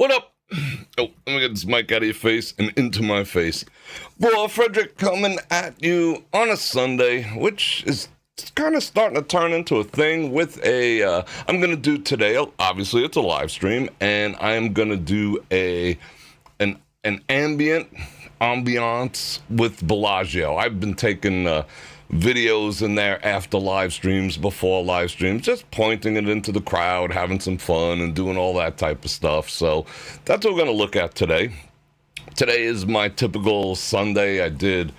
What up? Oh, let me get this mic out of your face and into my face. Bror Fredrik coming at you on a Sunday, which is kind of starting to turn into a thing with I'm going to do today, obviously it's a live stream, and I am going to do an ambience with Bellagio. I've been taking videos in there after live streams, before live streams, just pointing it into the crowd, having some fun and doing all that type of stuff. So that's what we're going to look at today. Today is my typical Sunday. I did,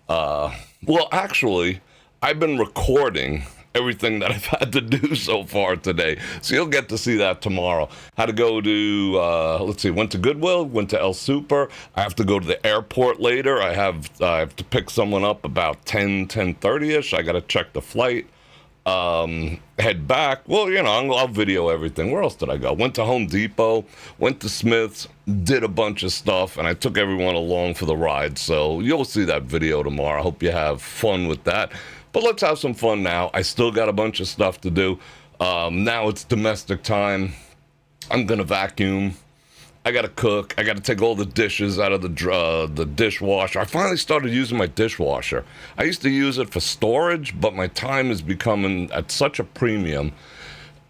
well, actually, I've been recording everything that I've had to do so far today. So you'll get to see that tomorrow. Had to go to, let's see, went to Goodwill, went to El Super. I have to go to the airport later. I have to pick someone up about 10:30ish. I got to check the flight. Head back. Well, you know, I'll video everything. Where else did I go? Went to Home Depot, went to Smith's, did a bunch of stuff, and I took everyone along for the ride. So you'll see that video tomorrow. I hope you have fun with that. But let's have some fun now. I still got a bunch of stuff to do. Now it's domestic time. I'm gonna vacuum. I gotta cook. I gotta take all the dishes out of the dishwasher. I finally started using my dishwasher. I used to use it for storage, but my time is becoming at such a premium.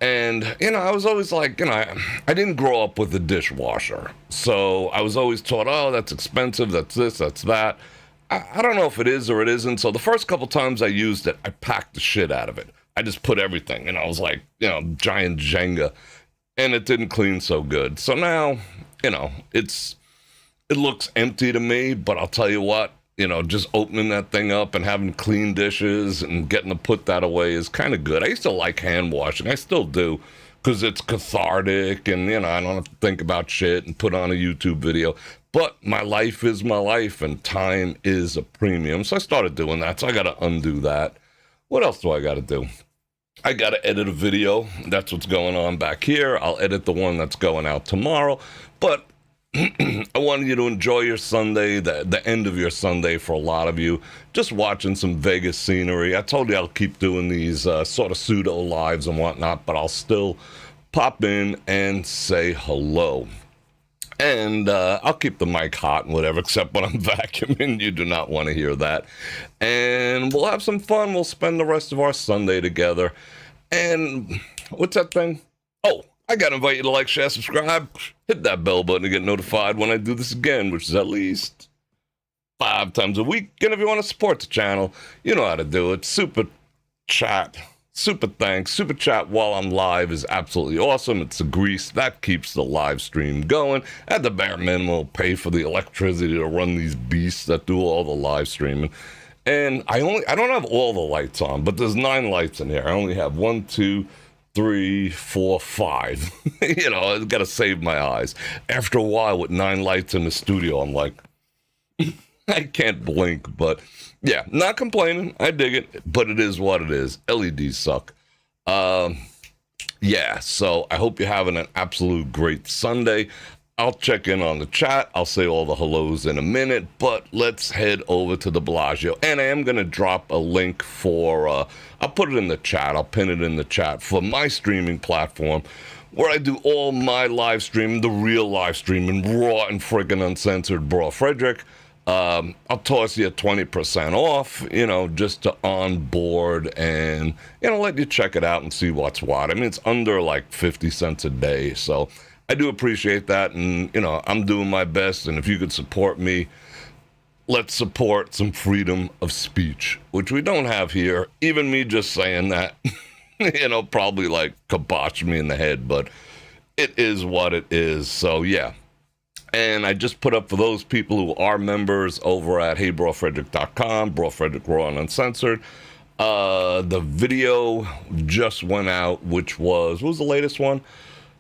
And, you know, I was always like, you know, I didn't grow up with a dishwasher. So I was always taught, oh, that's expensive, that's this, that's that. I don't know if it is or it isn't. So the first couple times I used it, I packed the shit out of it. I just put everything, and I was like, you know, giant Jenga, and it didn't clean so good. So now, you know, it looks empty to me, but I'll tell you what, you know, just opening that thing up and having clean dishes and getting to put that away is kind of good. I used to like hand washing. I still do, because it's cathartic, and, you know, I don't have to think about shit and put on a YouTube video. But my life is my life, and time is a premium. So I started doing that. So I got to undo that. What else do I got to do? I got to edit a video. That's what's going on back here. I'll edit the one that's going out tomorrow. But I wanted you to enjoy your Sunday, the end of your Sunday for a lot of you. Just watching some Vegas scenery. I told you I'll keep doing these sort of pseudo lives and whatnot, but I'll still pop in and say hello. And I'll keep the mic hot and whatever, except when I'm vacuuming. You do not want to hear that. And we'll have some fun. We'll spend the rest of our Sunday together. And what's that thing? Oh, I got to invite you to like, share, subscribe. Hit that bell button to get notified when I do this again, which is at least 5 times a week. And if you want to support the channel, you know how to do it. Super chat. Super thanks. Super chat while I'm live is absolutely awesome. It's the grease that keeps the live stream going. At the bare minimum, pay for the electricity to run these beasts that do all the live streaming. And I don't have all the lights on, but there's 9 lights in here. I only have 1, 2, 3, 4, 5. You know, I've got to save my eyes. After a while, with 9 lights in the studio, I'm like, I can't blink, but yeah, not complaining. I dig it, but it is what it is. LEDs suck. Yeah, so I hope you're having an absolute great Sunday. I'll check in on the chat. I'll say all the hellos in a minute, but let's head over to the Bellagio. And I am going to drop a link for, I'll put it in the chat. I'll pin it in the chat for my streaming platform, where I do all my live streaming, the real live streaming, raw and freaking uncensored. Bror Fredrik. I'll toss you 20% off, you know, just to onboard and, you know, let you check it out and see what's what. I mean, it's under like 50 cents a day. So I do appreciate that. And, you know, I'm doing my best. And if you could support me, let's support some freedom of speech, which we don't have here. Even me just saying that, you know, probably like kibosh me in the head, but it is what it is. So, yeah. And I just put up for those people who are members over at heybrorfredrik.com, Bror Fredrik Raw and Uncensored. The video just went out, which was, what was the latest one?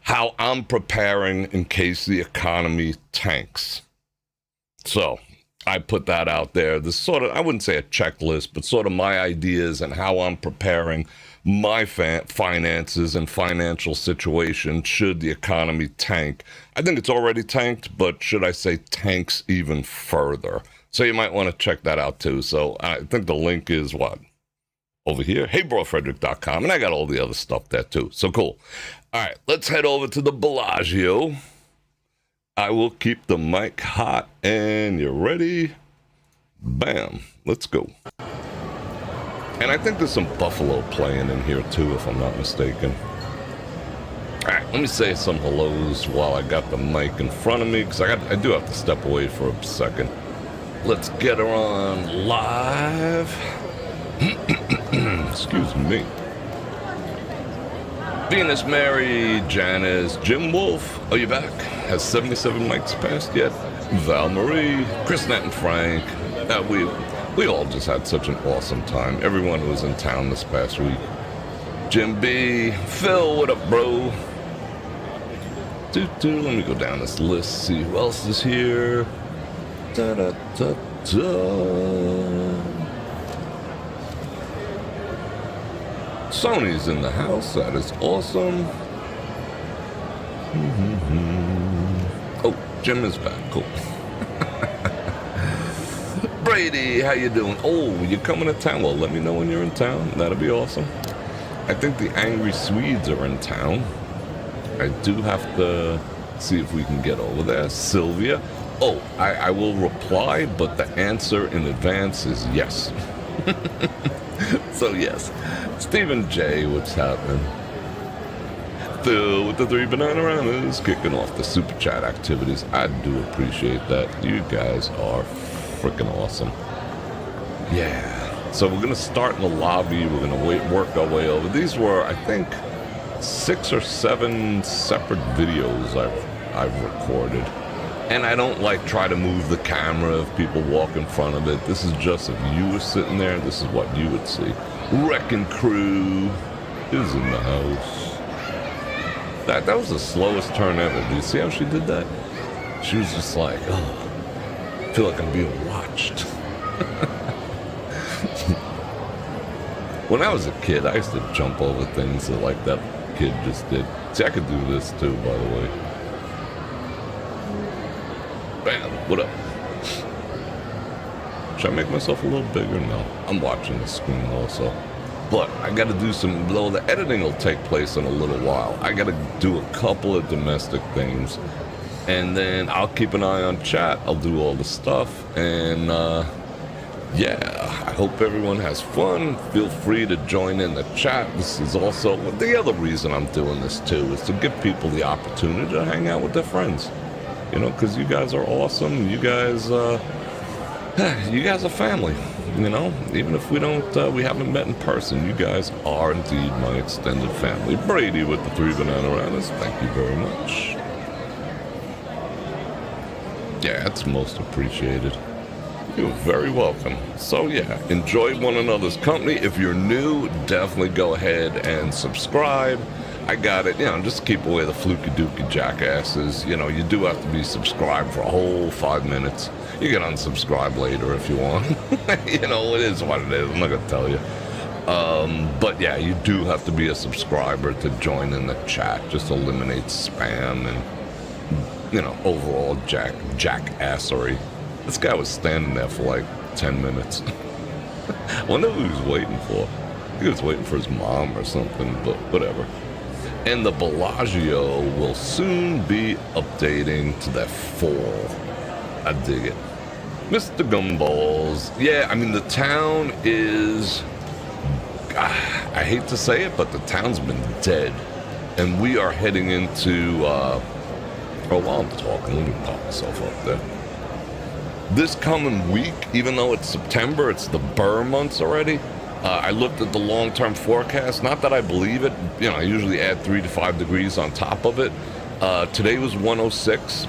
How I'm preparing in case the economy tanks. So I put that out there. This sort of, I wouldn't say a checklist, but sort of my ideas and how I'm preparing my finances and financial situation should the economy tank. I think it's already tanked, but should I say tanks even further? So you might want to check that out too. So I think the link is what? Over here, heybrorfredrik.com, and I got all the other stuff there too. So cool. All right, let's head over to the Bellagio. I will keep the mic hot, and you're ready? Bam. Let's go. And I think there's some Buffalo playing in here too, if I'm not mistaken. Alright, let me say some hellos while I got the mic in front of me, because I do have to step away for a second. Let's get her on live. Excuse me. Venus Mary, Janice, Jim Wolf, are you back? Has 77 mics passed yet? Val Marie, Chris Nat and Frank. We all just had such an awesome time. Everyone who was in town this past week. Jim B, Phil, what up, bro? Let me go down this list, see who else is here. Sony's in the house. That is awesome. Oh, Jim is back. Cool. Brady, how you doing? Oh, you coming to town? Well, let me know when you're in town. That'll be awesome. I think the Angry Swedes are in town. I do have to see if we can get over there. Sylvia. Oh, I will reply, but the answer in advance is yes. So yes. Stephen J, what's happening? Phil with the 3 Banananas kicking off the super chat activities. I do appreciate that. You guys are freaking awesome. Yeah. So we're gonna start in the lobby. We're gonna work our way over. These were, I think, 6 or 7 separate videos I've recorded. And I don't try to move the camera if people walk in front of it. This is just if you were sitting there, this is what you would see. Wrecking Crew is in the house. That was the slowest turn ever. Do you see how she did that? She was just like, oh, I feel like I'm being watched. When I was a kid, I used to jump over things like that kid just did. See, I could do this too, by the way. Bam, what up? Should I make myself a little bigger? No, I'm watching the screen also. But I got to do some, though the editing will take place in a little while. I got to do a couple of domestic things. And then I'll keep an eye on chat. I'll do all the stuff. And yeah, I hope everyone has fun. Feel free to join in the chat. This is also, the other reason I'm doing this too, is to give people the opportunity to hang out with their friends. You know, because you guys are awesome. You guys are family. You know, even if we haven't met in person, you guys are indeed my extended family. Brady with the 3 Banananas, thank you very much. Yeah, it's most appreciated. You're very welcome. So yeah, enjoy one another's company. If you're new, definitely go ahead and subscribe. I got it, you know, just keep away the fluky dookie jackasses. You know, you do have to be subscribed for a whole 5 minutes. You can unsubscribe later if you want. You know, it is what it is. I'm not gonna tell you. But yeah, you do have to be a subscriber to join in the chat. Just eliminate spam and, you know, overall jackassery. This guy was standing there for like 10 minutes. I wonder who he was waiting for. I think he was waiting for his mom or something, but whatever. And the Bellagio will soon be updating to that fall. I dig it. Mr. Gumballs. Yeah, I mean, the town is... I hate to say it, but the town's been dead. And we are heading into... while I'm talking, let me pop myself up there. This coming week, even though it's September, it's the Burr months already. I looked at the long-term forecast. Not that I believe it. You know, I usually add 3 to 5 degrees on top of it. Today was 106.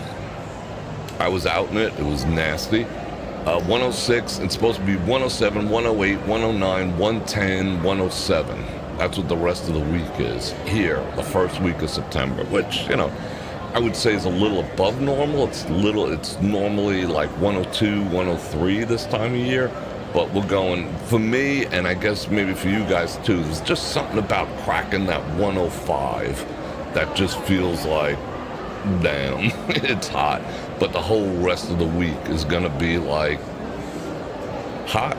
I was out in it. It was nasty. 106. It's supposed to be 107, 108, 109, 110, 107. That's what the rest of the week is here, the first week of September, which, you know, I would say is a little above normal. It's normally like 102, 103 this time of year. But we're going, for me, and I guess maybe for you guys too, there's just something about cracking that 105 that just feels like, damn, it's hot. But the whole rest of the week is gonna be like, hot.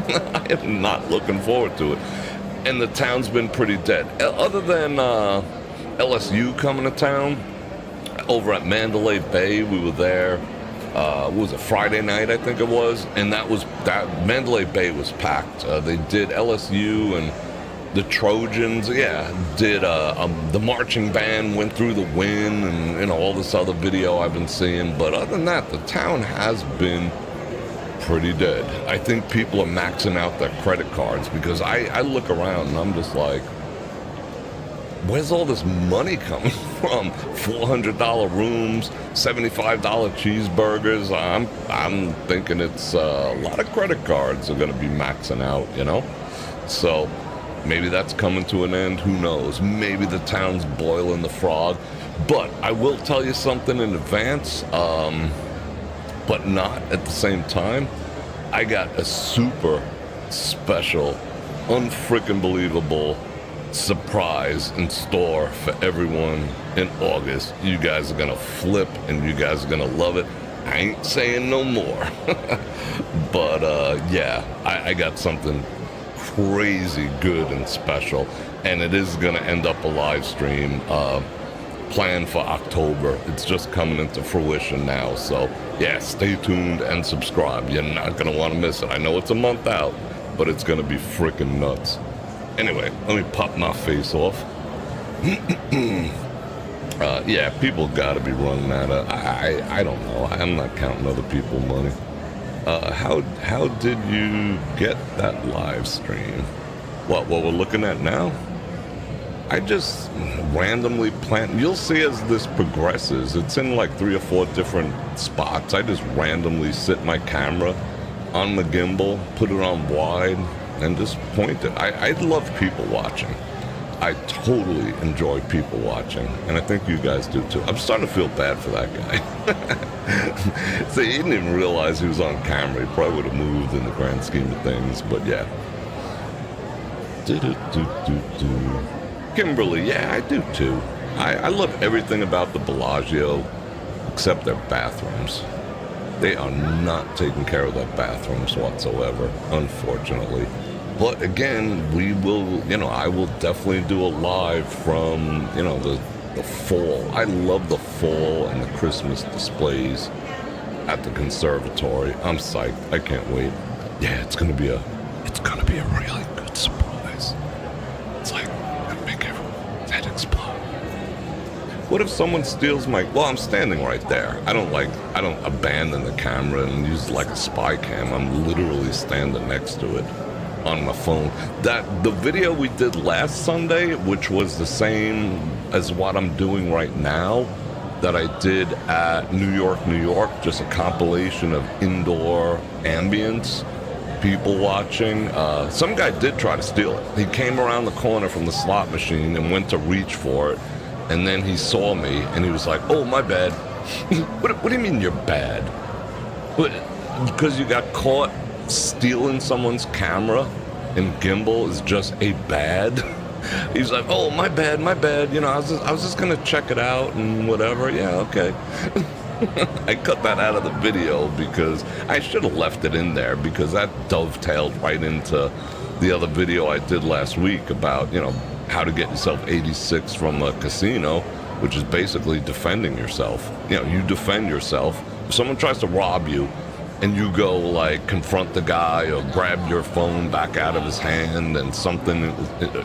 I am not looking forward to it. And the town's been pretty dead. Other than LSU coming to town, over at Mandalay Bay. We were there. What was it, Friday night, I think it was, and that Mandalay Bay was packed. They did LSU and the Trojans, did the marching band went through the wind, and all this other video I've been seeing. But other than that, the town has been pretty dead. I think people are maxing out their credit cards, because I look around and I'm just like, where's all this money coming from? $400 rooms, $75 cheeseburgers. I'm thinking it's a lot of credit cards are going to be maxing out, So maybe that's coming to an end. Who knows? Maybe the town's boiling the frog. But I will tell you something in advance, but not at the same time. I got a super special, unfreaking believable surprise in store for everyone in August. You guys are gonna flip and you guys are gonna love it. I ain't saying no more. But I got something crazy good and special, and it is gonna end up a live stream planned for October. It's just coming into fruition now, so stay tuned and subscribe. You're not gonna want to miss it. I know it's a month out, but it's gonna be freaking nuts. Anyway, let me pop my face off. People gotta be running that. I don't know. I'm not counting other people's money. How did you get that live stream? What we're looking at now? I just randomly plant. You'll see as this progresses. It's in like 3 or 4 different spots. I just randomly sit my camera on the gimbal, put it on wide, and just point it. I love people watching. I totally enjoy people watching, and I think you guys do too. I'm starting to feel bad for that guy. See, he didn't even realize he was on camera. He probably would have moved in the grand scheme of things, but yeah. Kimberly, I do too. I love everything about the Bellagio except their bathrooms. They are not taking care of their bathrooms whatsoever, unfortunately. But again, I will definitely do a live from, the fall. I love the fall and the Christmas displays at the conservatory. I'm psyched. I can't wait. Yeah, it's gonna be a really good surprise. It's like gonna make everyone's head explode. What if someone steals well, I'm standing right there. I don't abandon the camera and use like a spy cam. I'm literally standing next to it on my phone. The video we did last Sunday, which was the same as what I'm doing right now, that I did at New York, just a compilation of indoor ambience, people watching. Some guy did try to steal it. He came around the corner from the slot machine and went to reach for it, and then he saw me and he was like, "Oh, my bad." What do you mean you're bad? Because you got caught stealing someone's camera and gimbal is just a bad? He's like, "Oh, my bad. I was just gonna check it out and whatever." Yeah, okay. I cut that out of the video because I should have left it in there, because that dovetailed right into the other video I did last week about, how to get yourself 86 from a casino, which is basically defending yourself. You defend yourself. If someone tries to rob you, and you go like confront the guy or grab your phone back out of his hand and something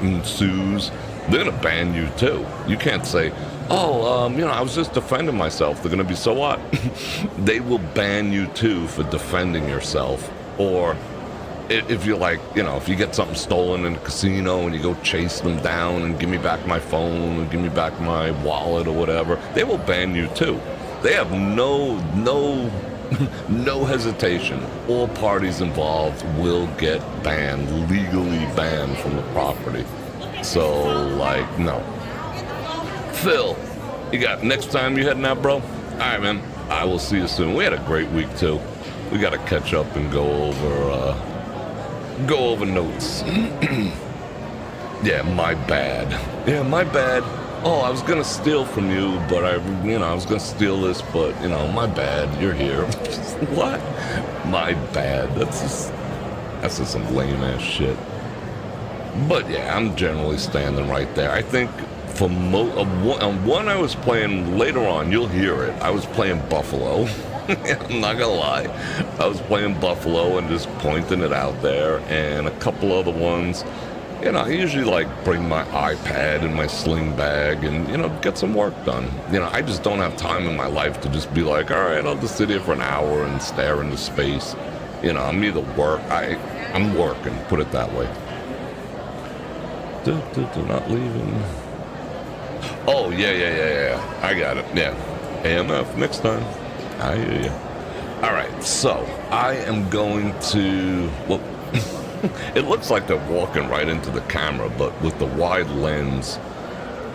ensues, they're gonna ban you too. You can't say, I was just defending myself. They're gonna be, so what? They will ban you too for defending yourself. Or if you're like, if you get something stolen in a casino and you go chase them down and give me back my phone or give me back my wallet or whatever, they will ban you too. They have no hesitation. All parties involved will get banned, legally banned from the property. So, no. Phil, you got next time you heading out, bro? All right, man. I will see you soon. We had a great week too. We got to catch up and go over notes. Yeah, my bad. Oh, I was gonna steal from you, but I was gonna steal this, but my bad. You're here. What? My bad. That's just some lame ass shit. But yeah, I'm generally standing right there. I think one I was playing later on, you'll hear it. I was playing Buffalo. I'm not gonna lie. I was playing Buffalo and just pointing it out there, and a couple other ones. You know, I usually like bring my iPad and my sling bag and, you know, get some work done. You know, I just don't have time in my life to just be like, all right, I'll just sit here for an hour and stare into space. You know, I'm working, put it that way. Not leaving. Oh, yeah. I got it. Yeah. AMF next time. I hear you. All right, so I am going to, well, it looks like they're walking right into the camera, but with the wide lens,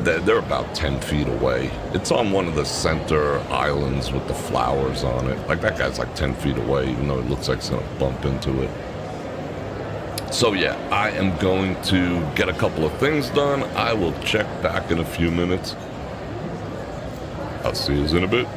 they're about 10 feet away. It's on one of the center islands with the flowers on it. Like, that guy's like 10 feet away, even though it looks like it's going to bump into it. So yeah, I am going to get a couple of things done. I will check back in a few minutes. I'll see you in a bit.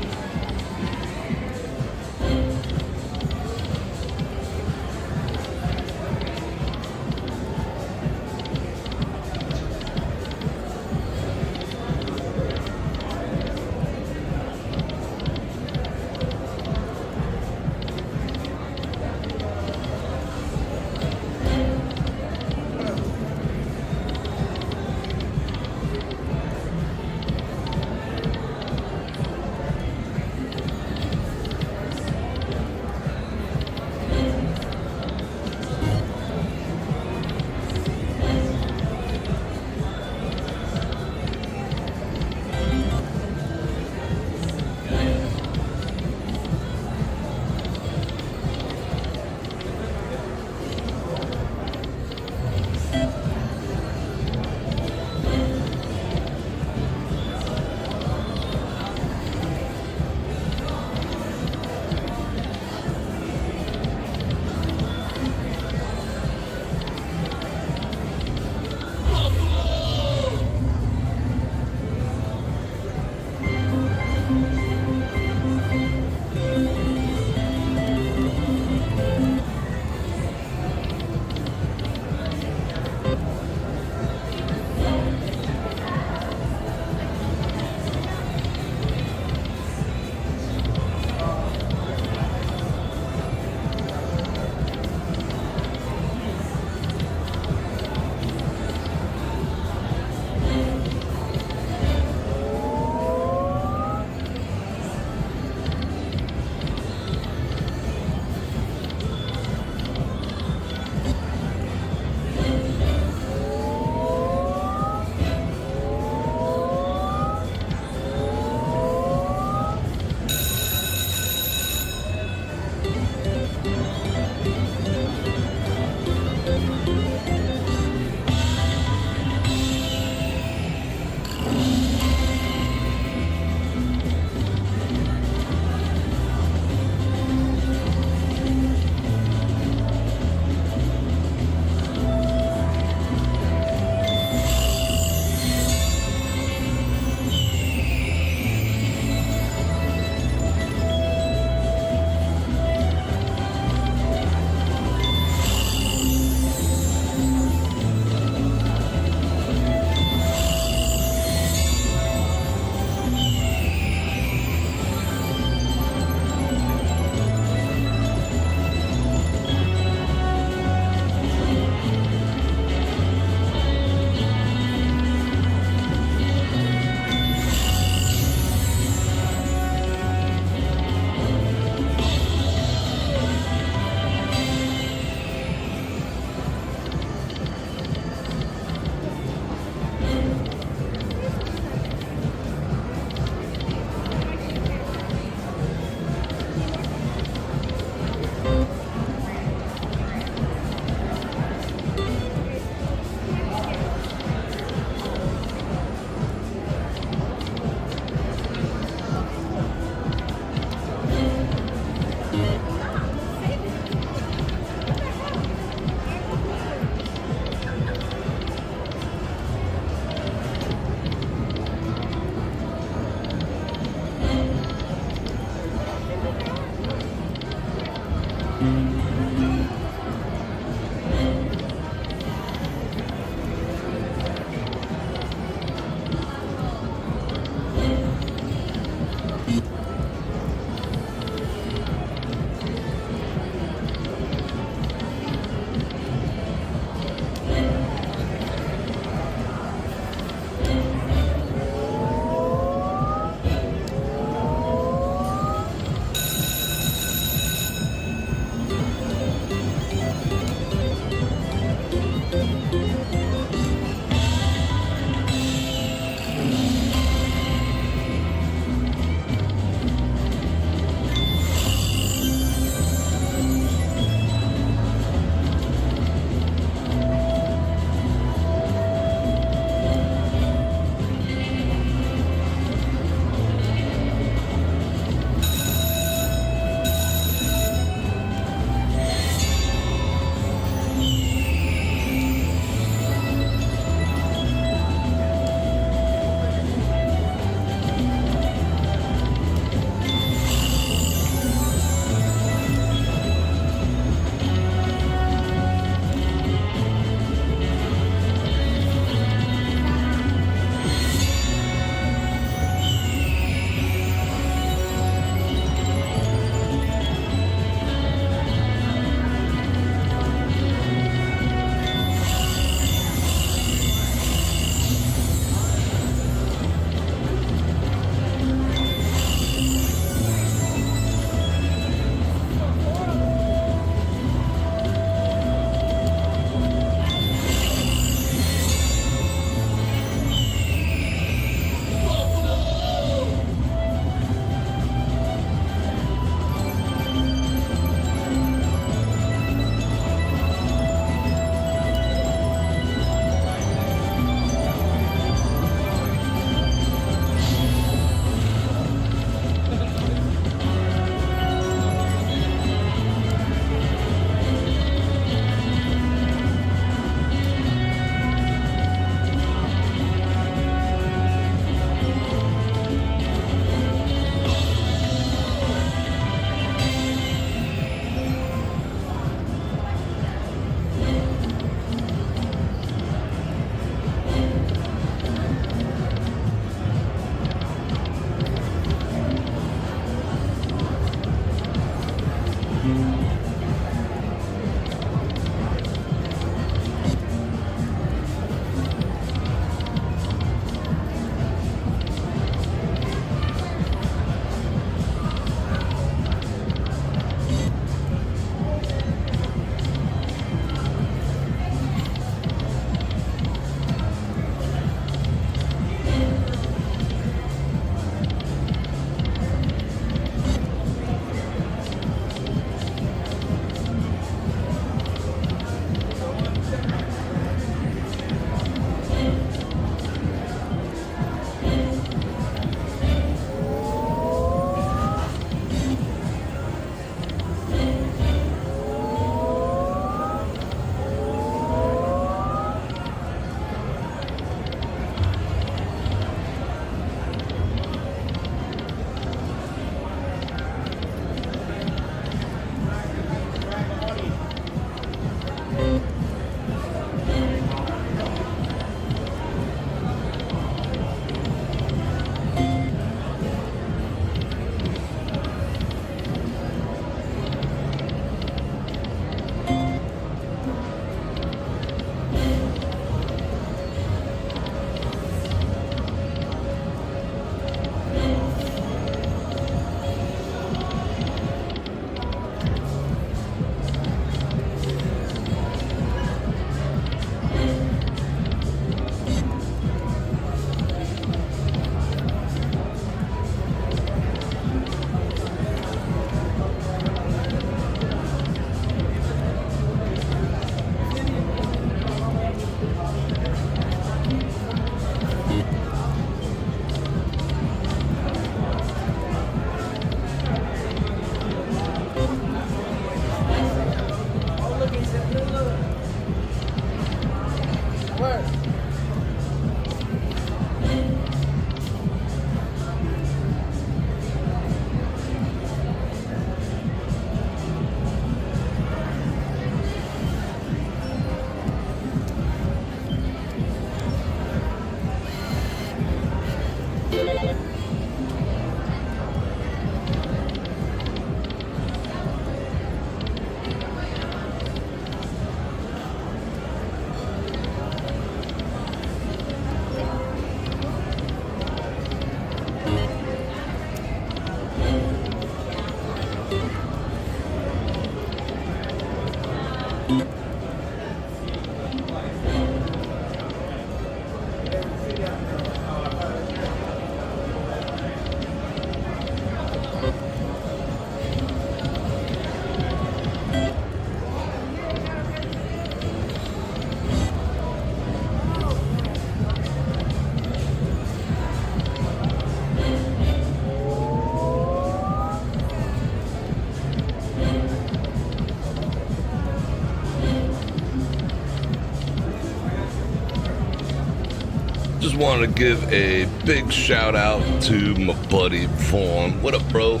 Just want to give a big shout out to my buddy Vaughn. What up, bro?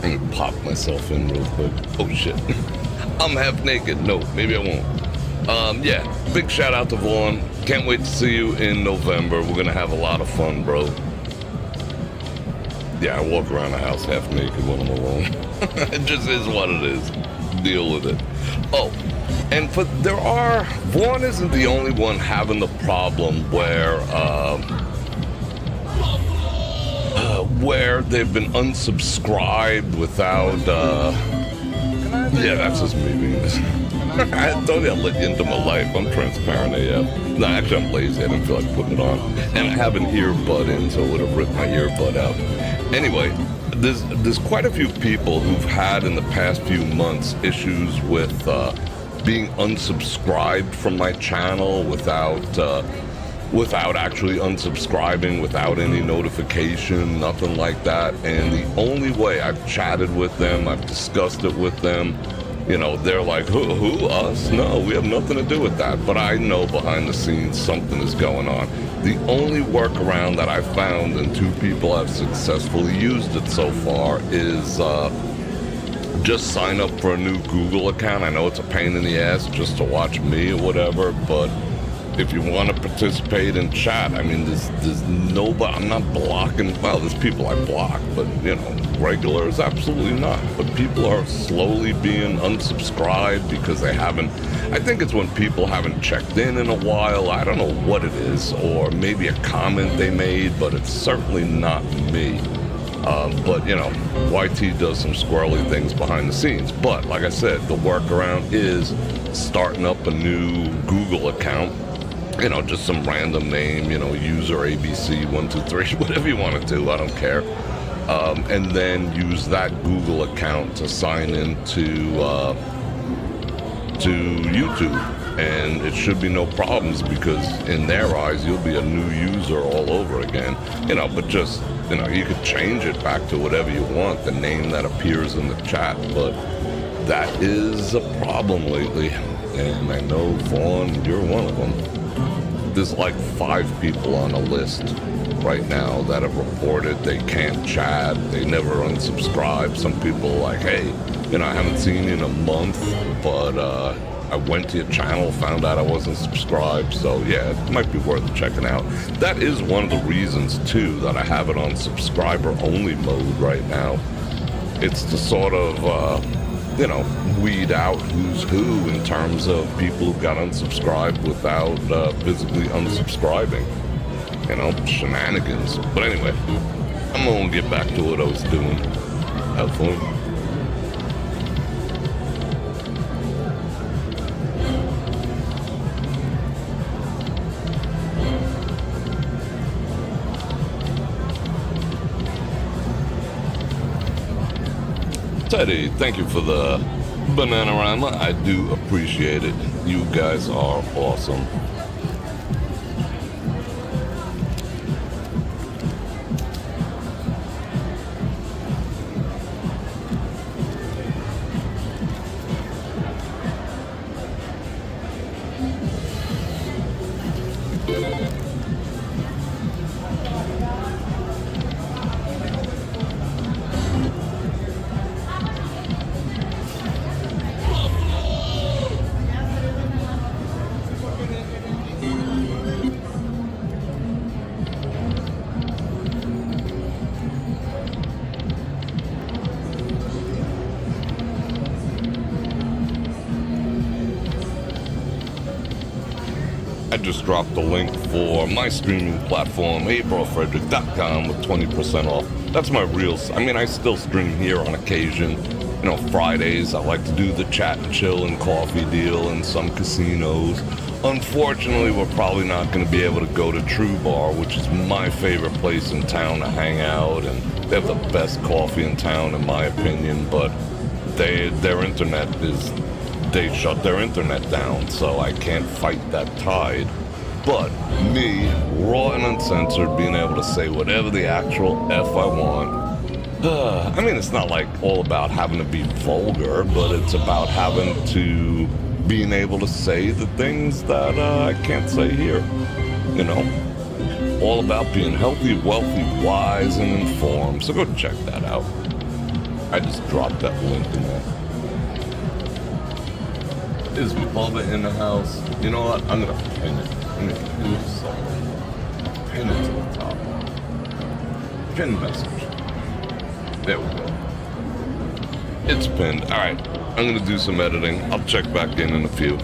I'm gonna pop myself in real quick. Oh shit. I'm half naked. No, maybe I won't. Yeah, big shout out to Vaughn. Can't wait to see you in November. We're gonna have a lot of fun, bro. Yeah, I walk around the house half naked when I'm alone. It just is what it is. Deal with it. Oh, and Vaughn isn't the only one having the problem where they've been unsubscribed without, yeah, that's just me being this. I told you I'd let you into my life. I'm transparent AF. No, actually I'm lazy. I didn't feel like putting it on. And I have an earbud in, so it would have ripped my earbud out. Anyway, there's quite a few people who've had in the past few months issues with being unsubscribed from my channel without actually unsubscribing, without any notification, nothing like that. And the only way I've chatted with them, I've discussed it with them, you know, they're like, who, us? No, we have nothing to do with that. But I know behind the scenes something is going on. The only workaround that I've found, and 2 people have successfully used it so far, is just sign up for a new Google account. I know it's a pain in the ass just to watch me or whatever, but if you want to participate in chat, I mean, there's nobody, I'm not blocking, well, there's people I block, but, you know, regulars, absolutely not. But people are slowly being unsubscribed because they haven't, I think it's when people haven't checked in a while, I don't know what it is, or maybe a comment they made, but it's certainly not me. But, you know, YT does some squirrely things behind the scenes. But, like I said, the workaround is starting up a new Google account. You know, just some random name, you know, user ABC123, whatever you want to do, I don't care. And then use that Google account to sign into to YouTube. And it should be no problems because in their eyes, you'll be a new user all over again. You know, but just, you know, you could change it back to whatever you want, the name that appears in the chat. But that is a problem lately. And I know, Vaughn, you're one of them. There's like 5 people on a list right now that have reported they can't chat, they never unsubscribe. Some people are like, hey, you know, I haven't seen you in a month, but I went to your channel, found out I wasn't subscribed, so yeah, it might be worth checking out. That is one of the reasons, too, that I have it on subscriber-only mode right now. It's to sort of, you know, weed out who's who in terms of people who got unsubscribed without physically unsubscribing. You know, shenanigans. But anyway, I'm gonna get back to what I was doing. Have fun. Teddy, thank you for the Bananarama. I do appreciate it. You guys are awesome. I just dropped the link for my streaming platform, brorfredrik.com, with 20% off. That's my real, I still stream here on occasion. Fridays, I like to do the chat and chill and coffee deal in some casinos. Unfortunately, we're probably not going to be able to go to True Bar, which is my favorite place in town to hang out, and they have the best coffee in town, in my opinion, but their internet is... They shut their internet down, so I can't fight that tide. But me, raw and uncensored, being able to say whatever the actual F I want. It's not like all about having to be vulgar, but it's about being able to say the things that I can't say here. All about being healthy, wealthy, wise, and informed. So go check that out. I just dropped that link in there. Is Bubba in the house? You know what? I'm gonna pin it. I'm gonna do something. Pin it to the top. Pin message. There we go. It's pinned. Alright. I'm gonna do some editing. I'll check back in a few.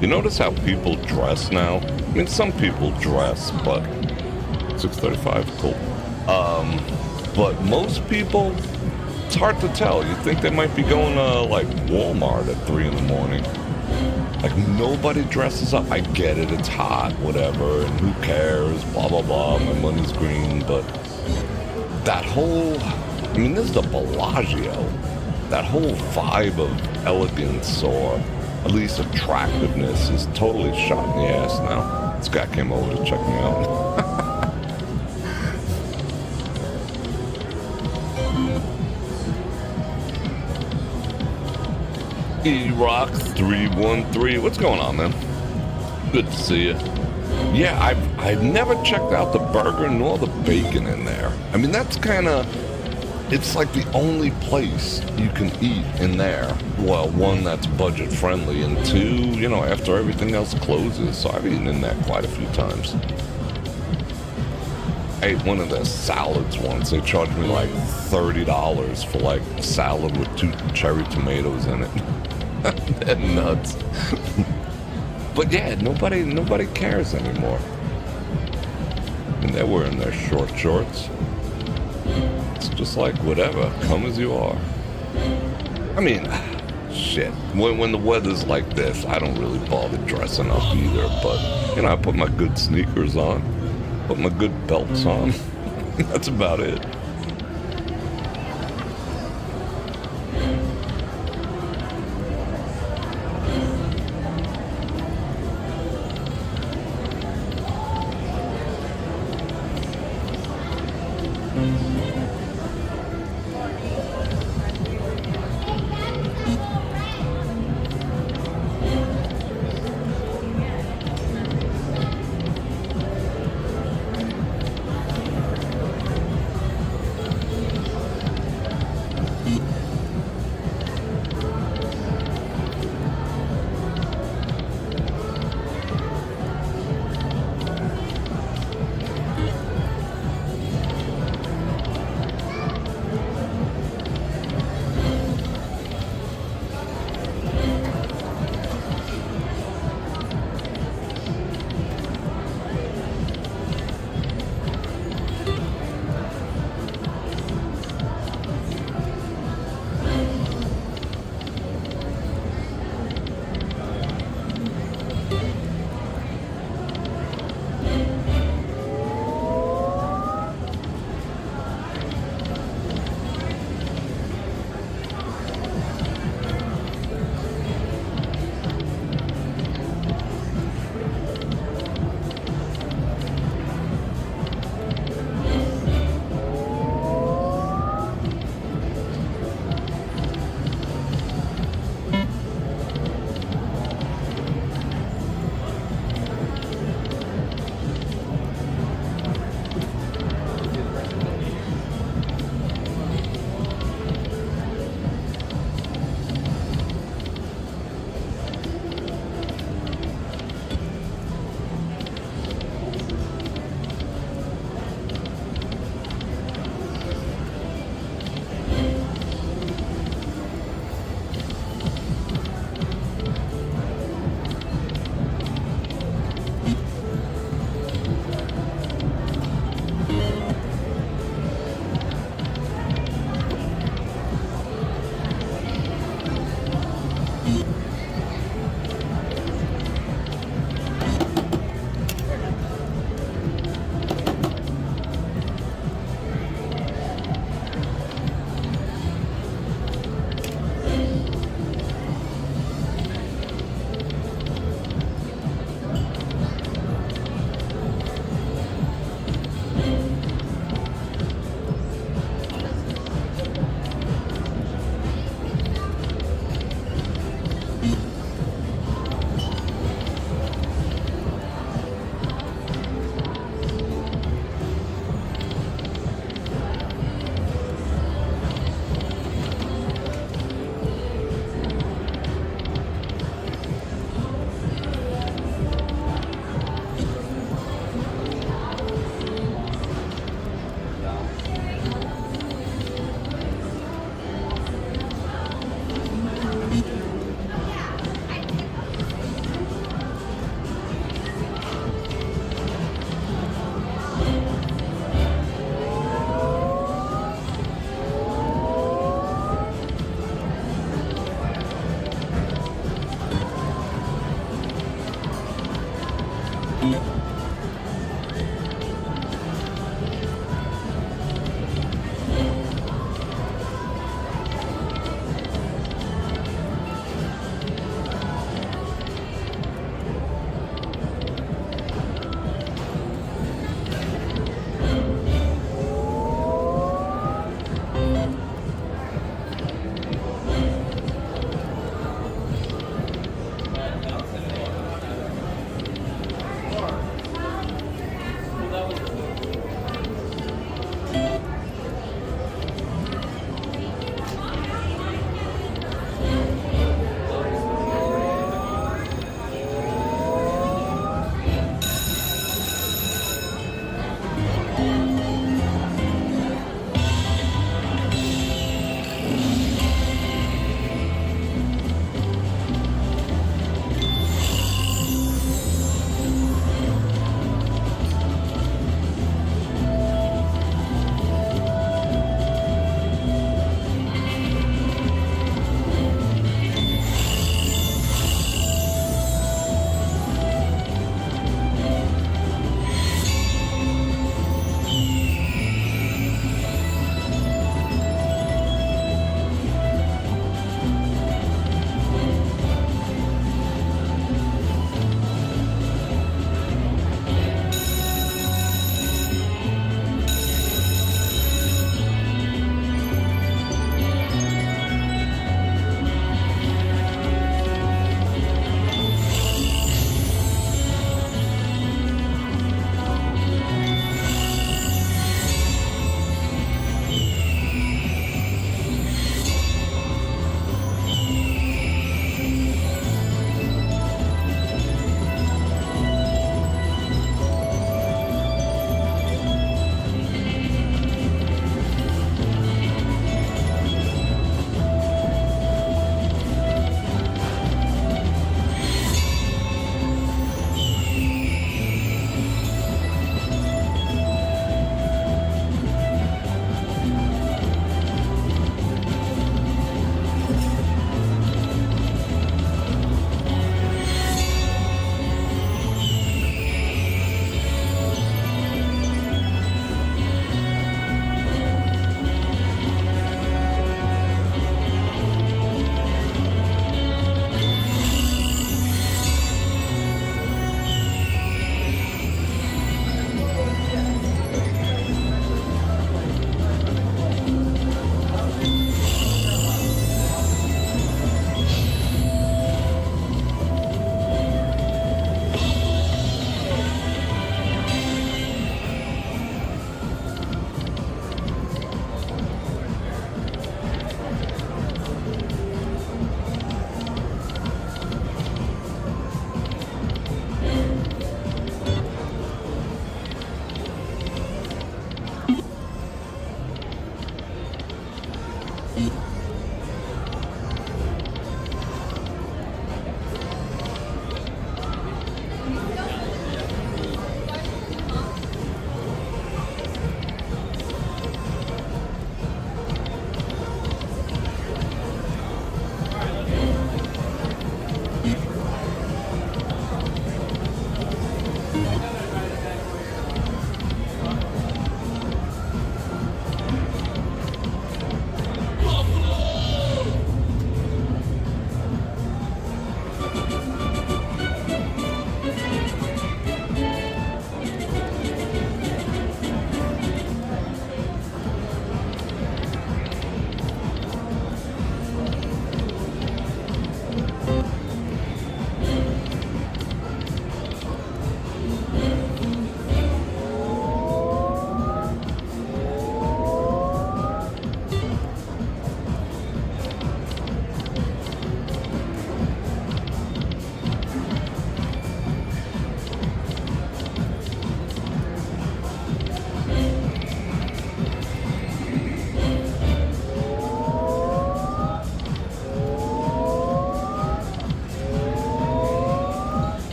You notice how people dress now? Some people dress, but 6:35, cool. But most people, it's hard to tell. You think they might be going to Walmart at 3 in the morning. Nobody dresses up. I get it, it's hot, whatever, and who cares, blah, blah, blah, my money's green, but that whole, this is the Bellagio. That whole vibe of elegance, or at least attractiveness, is totally shot in the ass now. This guy came over to check me out. E-Rock313, what's going on, man? Good to see you. Yeah, I've never checked out the burger nor the bacon in there. That's kind of... It's like the only place you can eat in there. Well, one, that's budget friendly, and two, after everything else closes. So I've eaten in there quite a few times. I ate one of their salads once. They charged me $30 for a salad with 2 cherry tomatoes in it. They're nuts. But yeah, nobody cares anymore. And they're wearing their short shorts. It's just whatever, come as you are. Shit. When the weather's like this, I don't really bother dressing up either. But, I put my good sneakers on, put my good belts on. That's about it.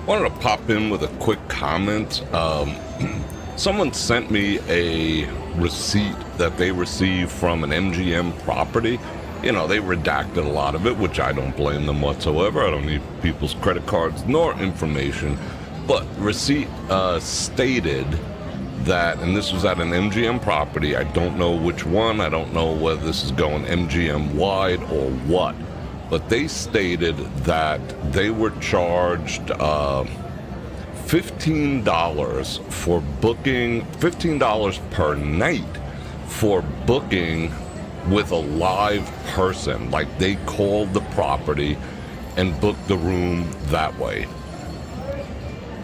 Wanted to pop in with a quick comment. Someone sent me a receipt that they received from an MGM property. You know, they redacted a lot of it, which I don't blame them whatsoever. I don't need people's credit cards nor information. But receipt stated that, and this was at an MGM property, I don't know which one, I don't know whether this is going MGM wide or what, but they stated that they were charged $15 for booking, $15 per night for booking with a live person. Like, they called the property and booked the room that way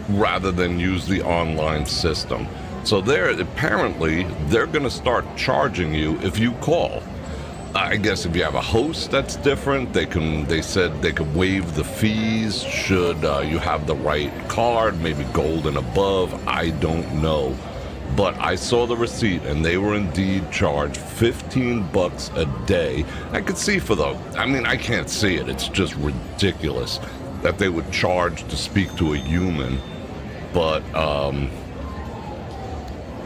rather than use the online system. So they're going to start charging you if you call. I guess if you have a host, that's different. They said they could waive the fees should you have the right card, maybe gold and above. I don't know. But I saw the receipt and they were indeed charged $15 a day. I could see I can't see it. It's just ridiculous that they would charge to speak to a human. But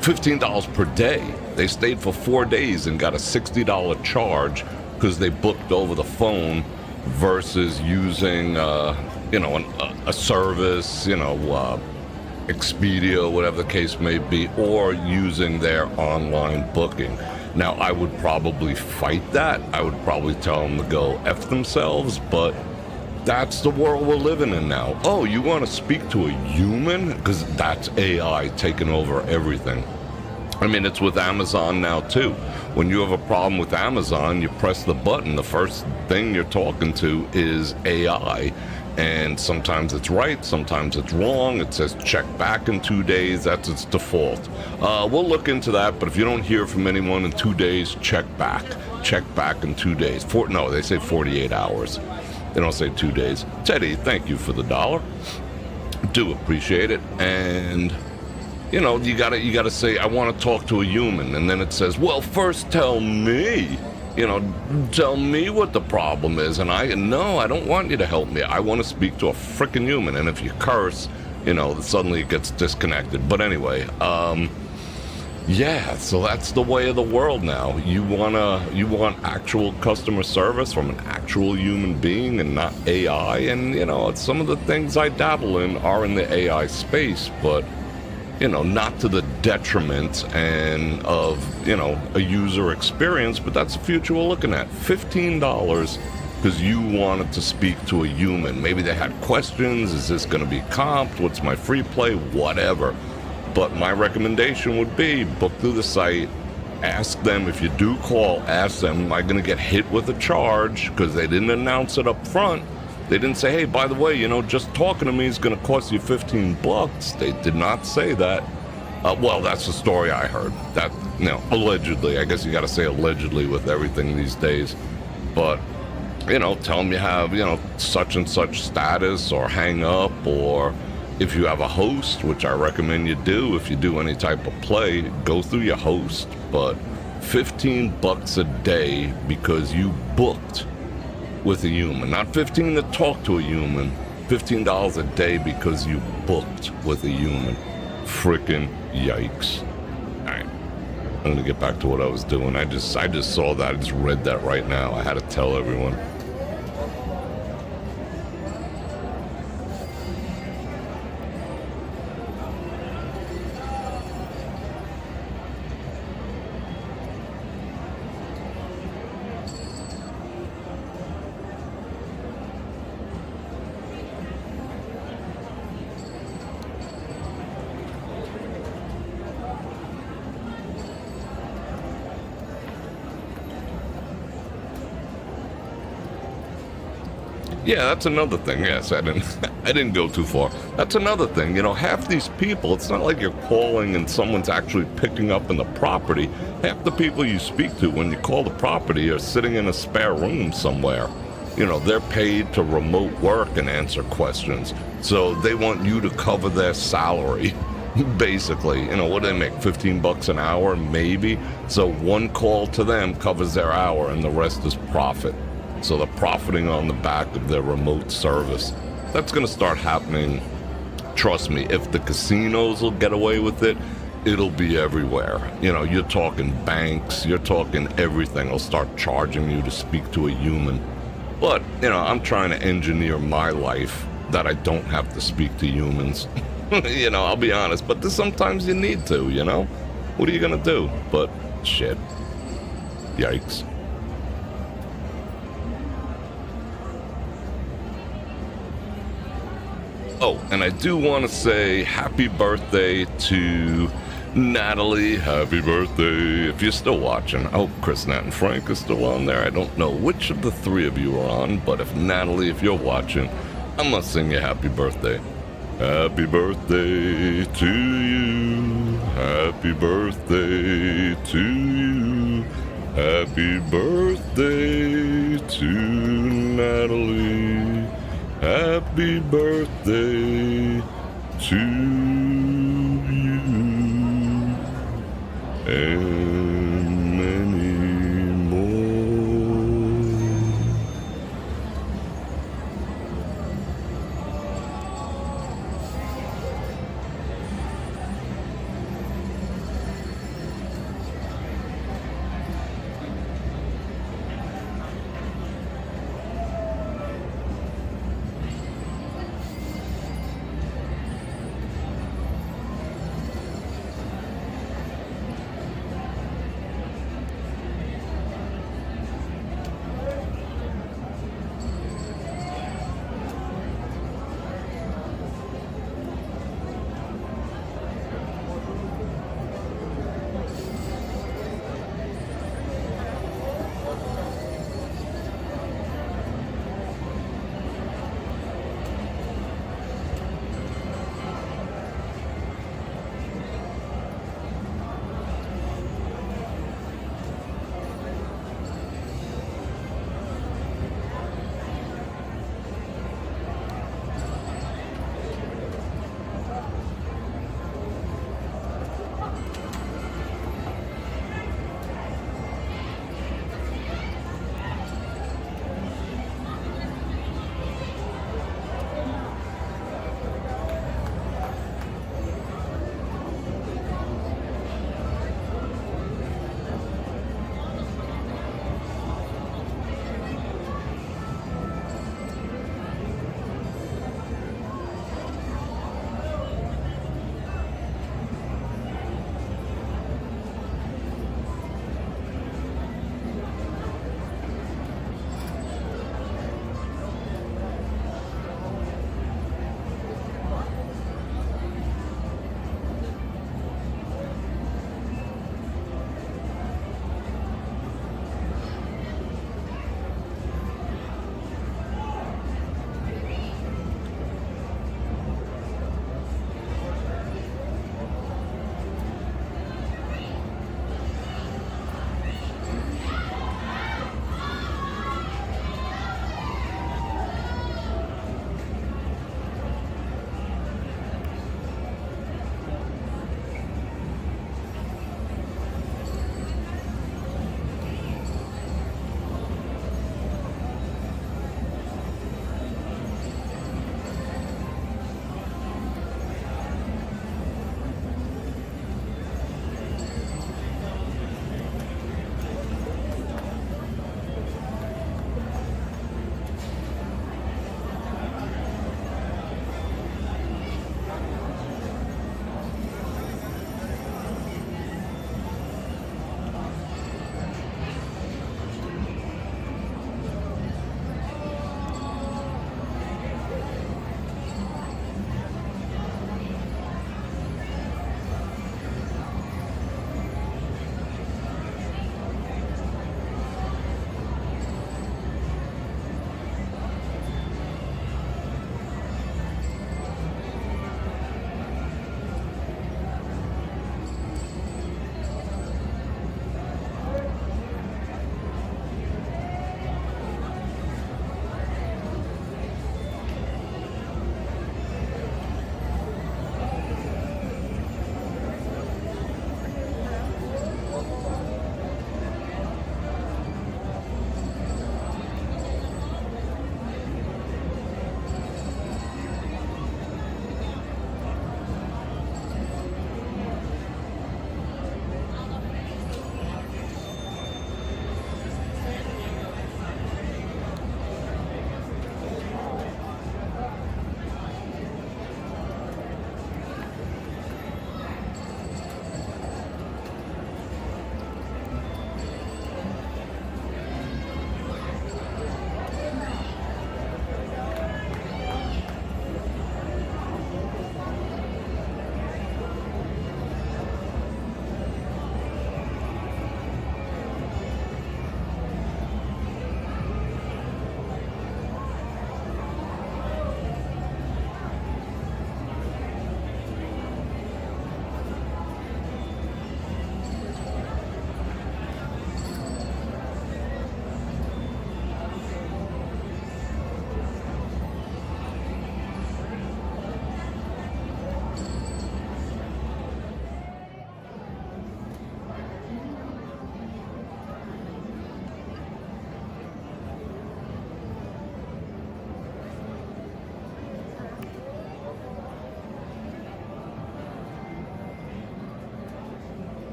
$15 per day. They stayed for 4 days and got a $60 charge because they booked over the phone versus using, a service, Expedia, whatever the case may be, or using their online booking. Now, I would probably fight that. I would probably tell them to go F themselves, but that's the world we're living in now. Oh, you want to speak to a human? Because that's AI taking over everything. I mean, it's with Amazon now, too. When you have a problem with Amazon, you press the button. The first thing you're talking to is AI. And sometimes it's right, sometimes it's wrong. It says check back in 2 days. That's its default. We'll look into that, but if you don't hear from anyone in 2 days, check back. Check back in 2 days. No, they say 48 hours. They don't say 2 days. Teddy, thank you for the $1. Do appreciate it. And you gotta say, I want to talk to a human, and then it says, well, first tell me what the problem is. And I don't want you to help me. I want to speak to a freaking human. And if you curse, suddenly it gets disconnected. But anyway, yeah, so that's the way of the world now. You want actual customer service from an actual human being and not AI. And some of the things I dabble in are in the AI space, but not to the detriment and of, a user experience, but that's the future we're looking at. $15 because you wanted to speak to a human. Maybe they had questions. Is this going to be comped? What's my free play? Whatever. But my recommendation would be book through the site. Ask them, if you do call, ask them, am I going to get hit with a charge? Because they didn't announce it up front. They didn't say, hey, by the way, just talking to me is going to cost you $15. They did not say that. Well, that's the story I heard. That, allegedly. I guess you got to say allegedly with everything these days. But, tell them you have, such and such status, or hang up, or if you have a host, which I recommend you do, if you do any type of play, go through your host. But $15 a day because you booked with a human. Not $15 to talk to a human. $15 a day because you booked with a human. Frickin' yikes. Alright. I'm gonna get back to what I was doing. I just saw that. I just read that right now. I had to tell everyone. Yeah, that's another thing. Yes, I didn't go too far. That's another thing. Half these people, it's not like you're calling and someone's actually picking up in the property. Half the people you speak to when you call the property are sitting in a spare room somewhere. They're paid to remote work and answer questions. So they want you to cover their salary, basically. What do they make, $15 an hour, maybe? So one call to them covers their hour and the rest is profit. So they're profiting on the back of their remote service. That's going to start happening trust me, if the casinos will get away with it, it'll be everywhere. You know, you're talking banks, you're talking everything will start charging you to speak to a human. But, you know, I'm trying to engineer my life that I don't have to speak to humans. You know, I'll be honest, but sometimes you need to, you know? What are you gonna do? But, shit. Yikes. Oh, and I do want to say happy birthday to Natalie. Happy birthday. If you're still watching, I hope Chris, Nat, and Frank are still on there. I don't know which of the three of you are on, but if Natalie, if you're watching, I'm going to sing you happy birthday. Happy birthday to you. Happy birthday to you. Happy birthday to Natalie. Happy birthday to you. And many more.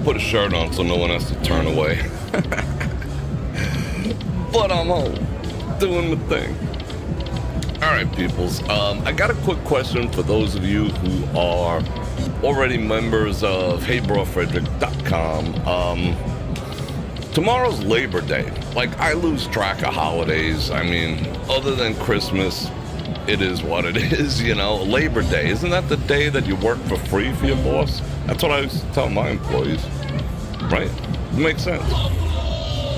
put a shirt on so no one has to turn away. But I'm home, doing the thing. All right, peoples. I got a quick question for those of you who are already members of HeyBrorFredrik.com. Tomorrow's Labor Day. Like, I lose track of holidays. I mean, other than Christmas, it is what it is, you know. Labor Day, isn't that the day that you work for free for your boss? That's what I used to tell my employees, right? It makes sense.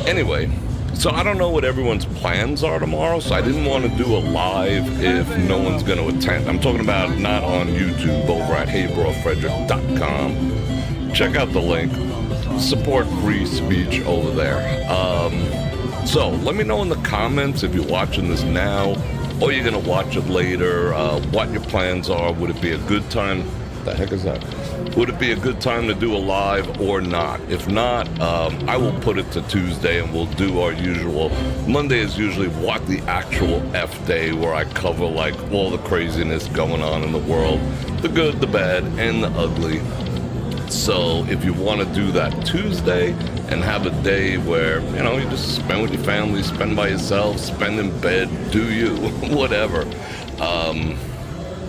Anyway, so I don't know what everyone's plans are tomorrow, so I didn't want to do a live if no one's going to attend. I'm talking about not on YouTube, over at HeyBrorFredrik.com. Check out the link. Support free speech over there. So let me know in the comments if you're watching this now or you're going to watch it later, what your plans are. Would it be a good time? The heck is that? Would it be a good time to do a live or not? If not, I will put it to Tuesday and we'll do our usual. Monday is usually What the Actual F Day, where I cover like all the craziness going on in the world, the good, the bad, and the ugly. So if you want to do that Tuesday and have a day where, you know, you just spend with your family, spend by yourself, spend in bed, do you, whatever.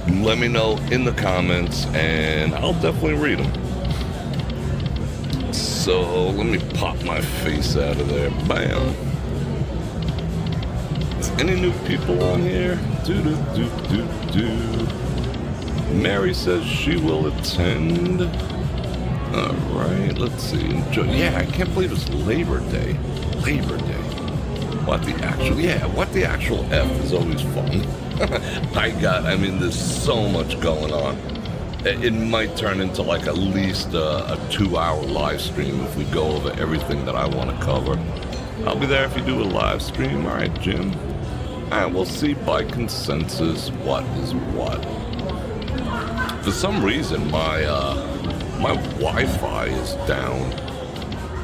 Let me know in the comments and I'll definitely read them. So let me pop my face out of there. Bam. Is any new people on here? Mary says she will attend. All right, let's see. Enjoy. Yeah, I can't believe it's Labor Day. Labor Day. What the actual F is always fun. I mean, there's so much going on. It might turn into like at least a 2-hour live stream if we go over everything that I want to cover. I'll be there if you do a live stream. All right, Jim. All right, we'll see by consensus what is what. For some reason, my Wi-Fi is down.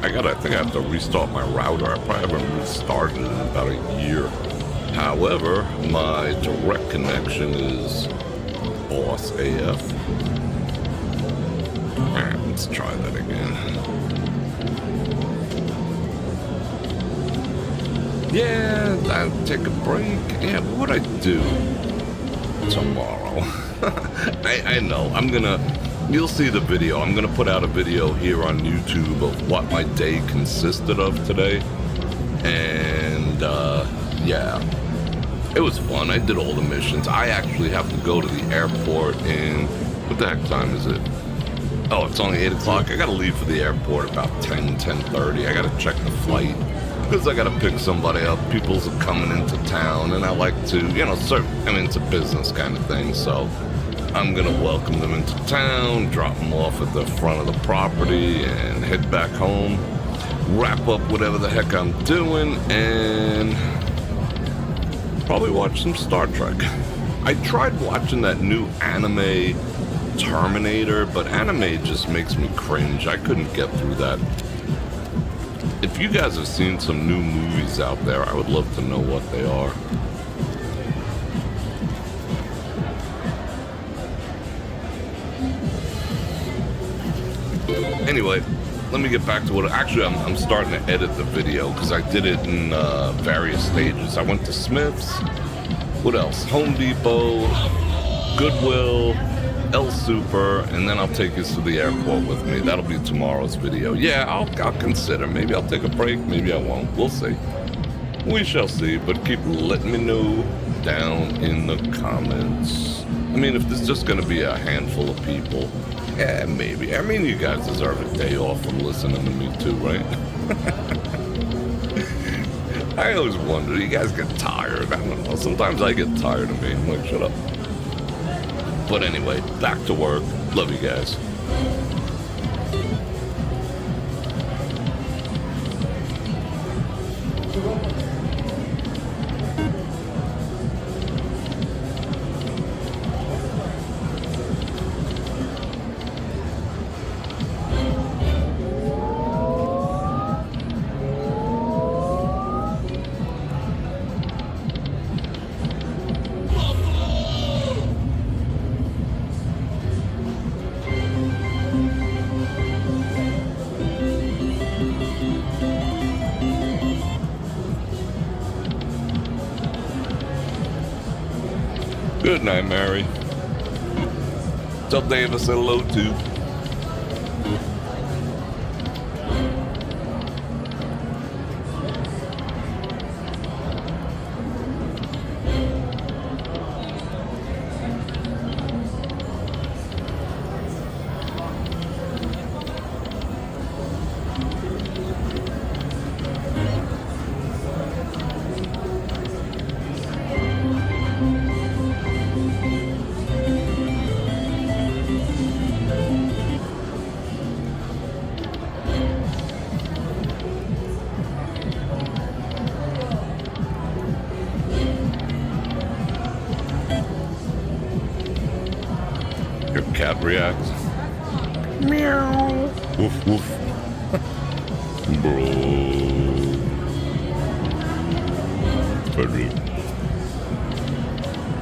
I think I have to restart my router. I probably haven't restarted it in about a year. However, my direct connection is boss AF. Alright, let's try that again. Yeah, I'll take a break. Yeah, what would I do tomorrow? I know, you'll see the video. I'm gonna put out a video here on YouTube of what my day consisted of today. And, yeah. It was fun. I did all the missions. I actually have to go to the airport in... What the heck time is it? Oh, it's only 8 o'clock. I gotta leave for the airport about 10:30. I gotta check the flight. Because I gotta pick somebody up. People's are coming into town. And I like to, you know, it's a business kind of thing. So I'm gonna welcome them into town, drop them off at the front of the property, and head back home. Wrap up whatever the heck I'm doing, and... probably watch some Star Trek. I tried watching that new anime Terminator, but anime just makes me cringe. I couldn't get through that. If you guys have seen some new movies out there, I would love to know what they are. Anyway, let me get back to what... Actually, I'm starting to edit the video because I did it in various stages. I went to Smith's. What else? Home Depot, Goodwill, El Super, and then I'll take you to the airport with me. That'll be tomorrow's video. Yeah, I'll consider. Maybe I'll take a break. Maybe I won't. We'll see. We shall see. But keep letting me know down in the comments. I mean, if there's just going to be a handful of people... yeah, maybe. I mean, you guys deserve a day off from listening to me too, right? I always wonder, you guys get tired? I don't know. Sometimes I get tired of me. I'm like, shut up. But anyway, back to work. Love you guys. Good night, Mary. Tell Dave I said hello too. Your cat reacts. Meow. Woof woof. Bro. Fredrik.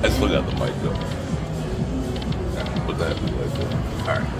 I still got the mic though. Yeah, put that right there. Alright.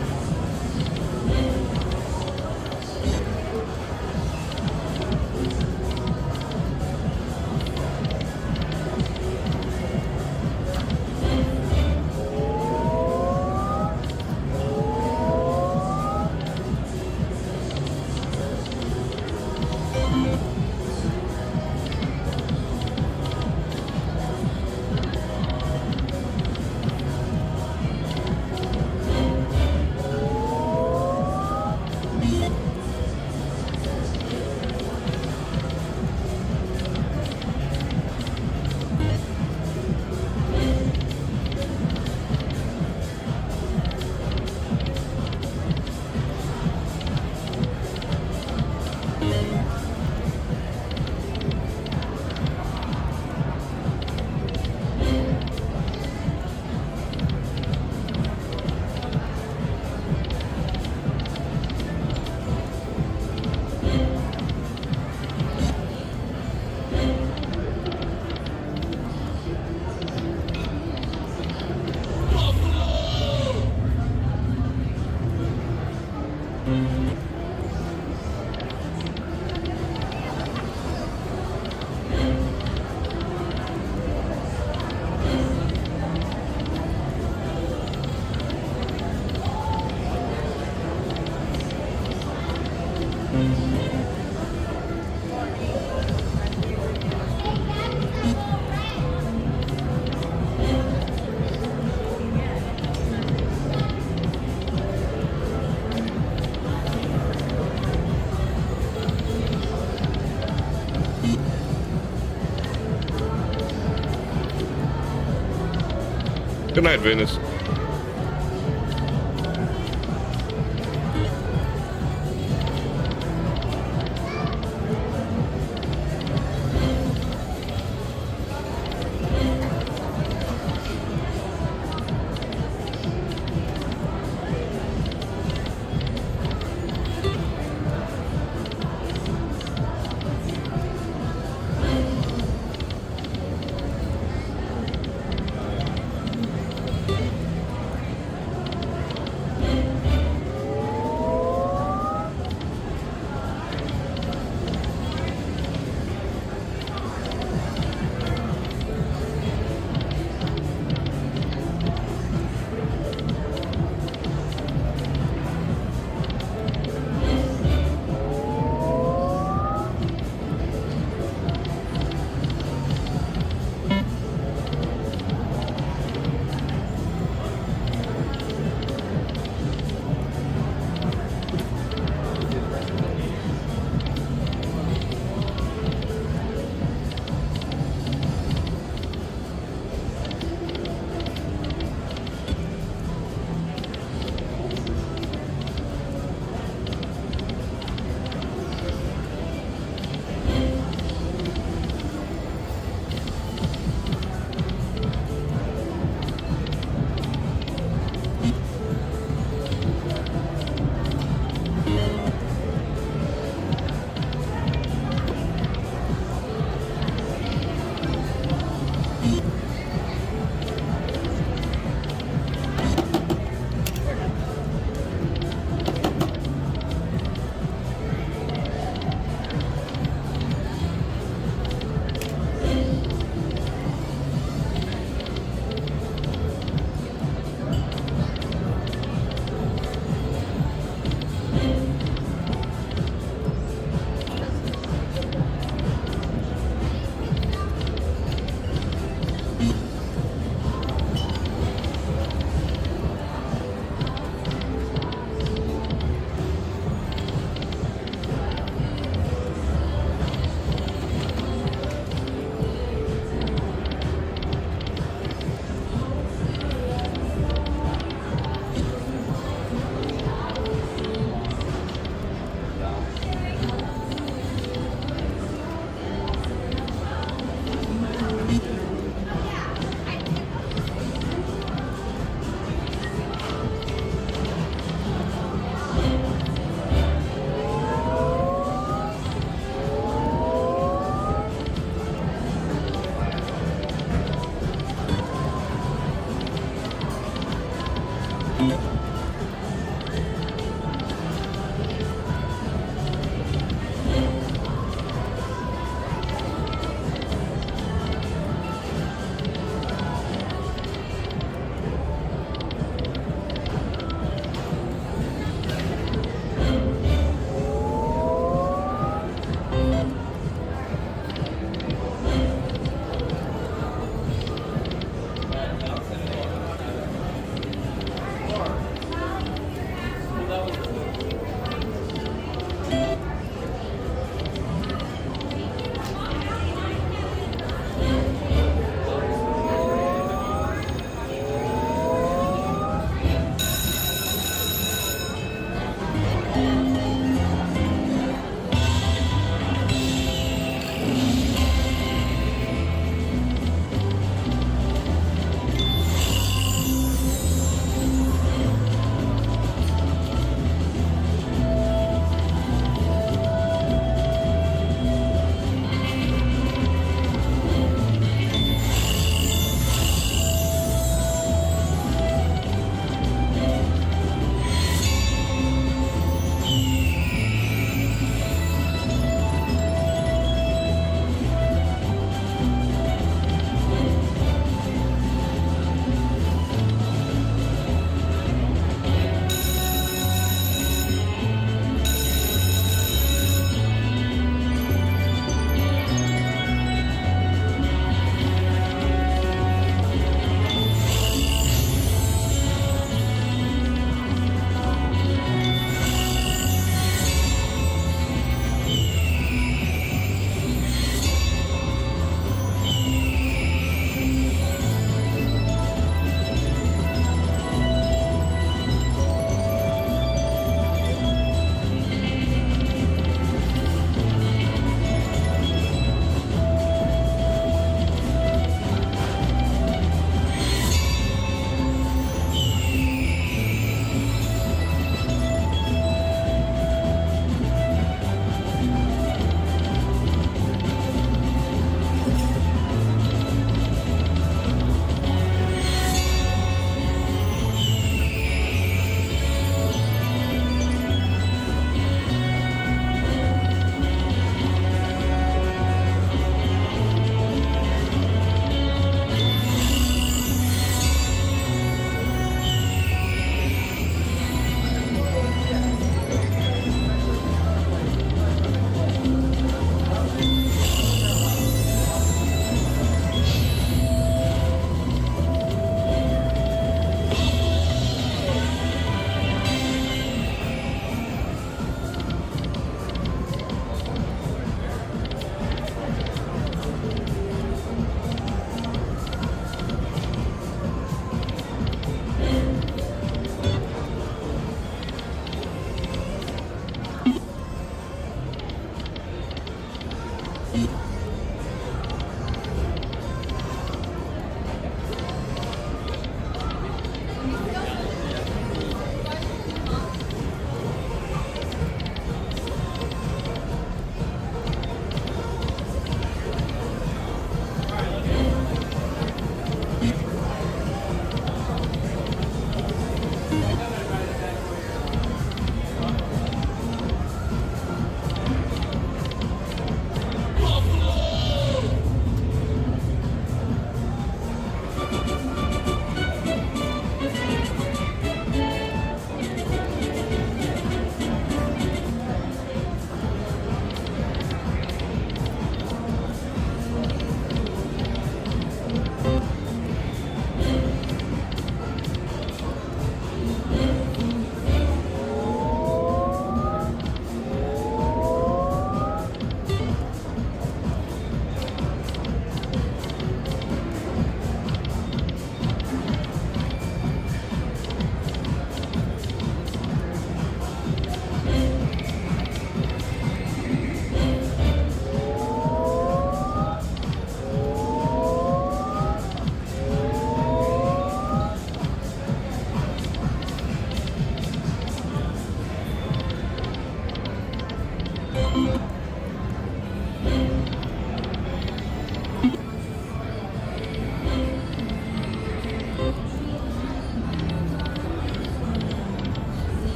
Good night, Venus.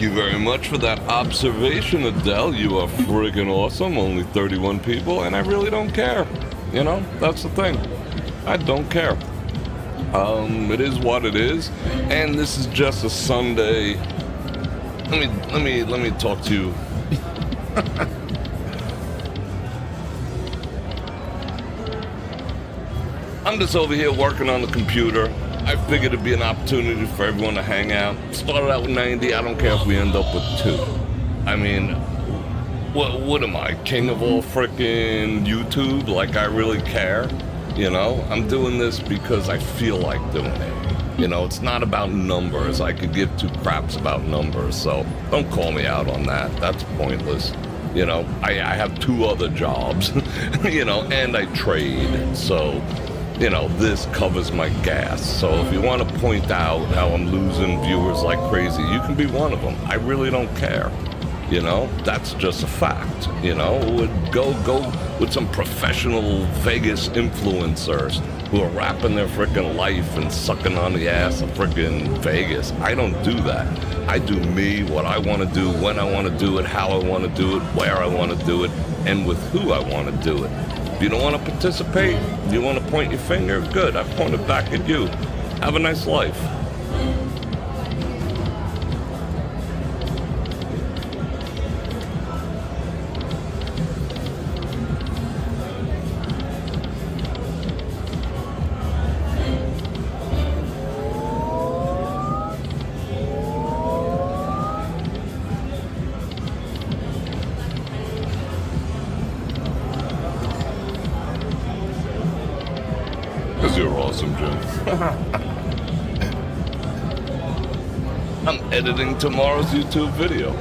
you very much for that observation, Adele. You are friggin' awesome. Only 31 people, and I really don't care. You know, that's the thing. I don't care. It is what it is, and this is just a Sunday. Let me talk to you. I'm just over here working on the computer. I figured it'd be an opportunity for everyone to hang out. Started out with 90. I don't care if we end up with 2. I mean, what am I, king of all frickin' YouTube? Like, I really care? You know, I'm doing this because I feel like doing it. You know, it's not about numbers. I could give 2 craps about numbers, so don't call me out on that. That's pointless. You know, I have 2 other jobs, you know, and I trade, so... You know, this covers my gas. So if you want to point out how I'm losing viewers like crazy, you can be one of them. I really don't care. You know, that's just a fact. You know, go with some professional Vegas influencers who are rapping their freaking life and sucking on the ass of freaking Vegas. I don't do that. I do me, what I want to do, when I want to do it, how I want to do it, where I want to do it, and with who I want to do it. If you don't want to participate, you want to point your finger, good, I point it back at you. Have a nice life. You're awesome, Jim. I'm editing tomorrow's YouTube video.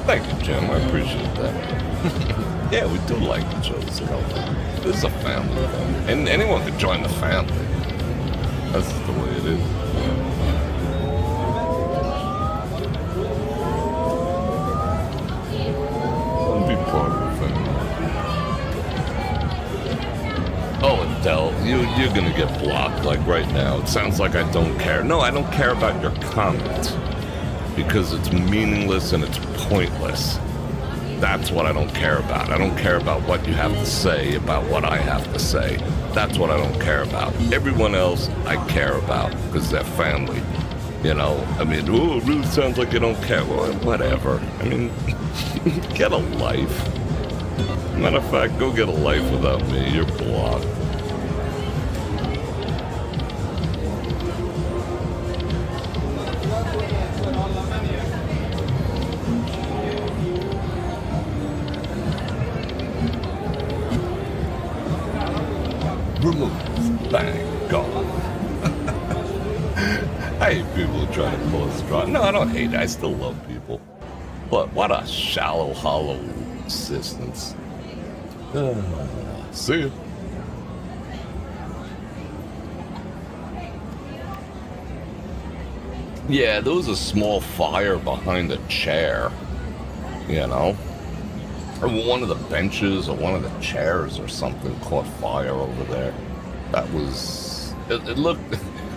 Thank you, Jim. I appreciate that. Yeah, we do like each other's company. This is a family thing. And anyone can join the family. That's just the way it is. I'll be part of the family. Oh, Adele, you're gonna get blocked, like right now. It sounds like I don't care. No, I don't care about your comments. Because it's meaningless and it's pointless. That's what I don't care about. I don't care about what you have to say about what I have to say. That's what I don't care about. Everyone else I care about because they're family. You know, I mean, oh, it really sounds like you don't care. Well, whatever. I mean, get a life. Matter of fact, go get a life without me. You're blocked. Remove. Bang. Gone. I hate people who try to pull a straw. No, I don't hate it. I still love people. But what a shallow, hollow existence. See you. Yeah, there was a small fire behind a chair, you know? Or one of the benches or one of the chairs or something caught fire over there. That was... It looked...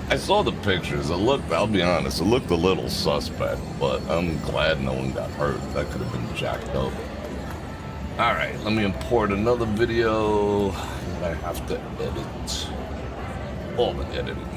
I saw the pictures. It looked, I'll be honest, it looked a little suspect, but I'm glad no one got hurt. That could have been jacked up. Alright, let me import another video that I have to edit. All the editing.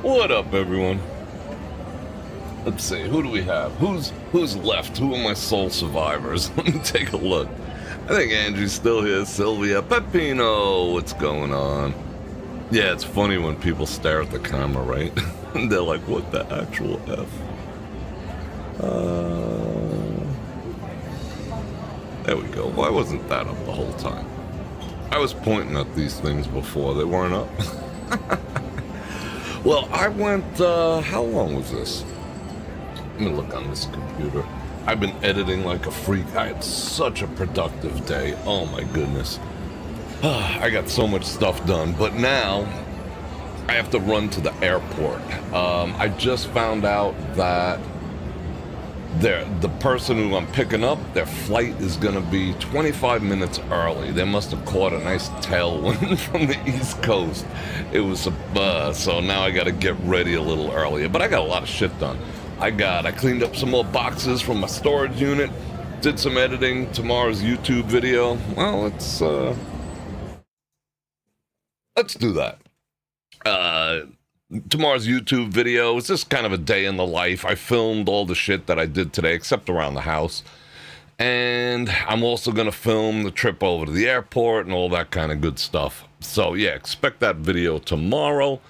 What up, everyone? Let's see, who do we have? Who's left? Who are my sole survivors? Let me take a look. I think Angie's still here. Sylvia, Peppino, what's going on? Yeah, it's funny when people stare at the camera, right? And they're like, what the actual F? There we go. Why wasn't that up the whole time? I was pointing at these things before. They weren't up. Well, I went, how long was this? Let me look on this computer. I've been editing like a freak. I had such a productive day. Oh my goodness. I got so much stuff done, but now I have to run to the airport. I just found out that the person who I'm picking up, their flight is going to be 25 minutes early. They must have caught a nice tailwind from the East Coast. It was so now I got to get ready a little earlier. But I got a lot of shit done. I cleaned up some more boxes from my storage unit, did some editing, tomorrow's YouTube video. Well, let's do that. Tomorrow's YouTube video is just kind of a day in the life. I filmed all the shit that I did today, except around the house. And I'm also going to film the trip over to the airport and all that kind of good stuff. So yeah, expect that video tomorrow.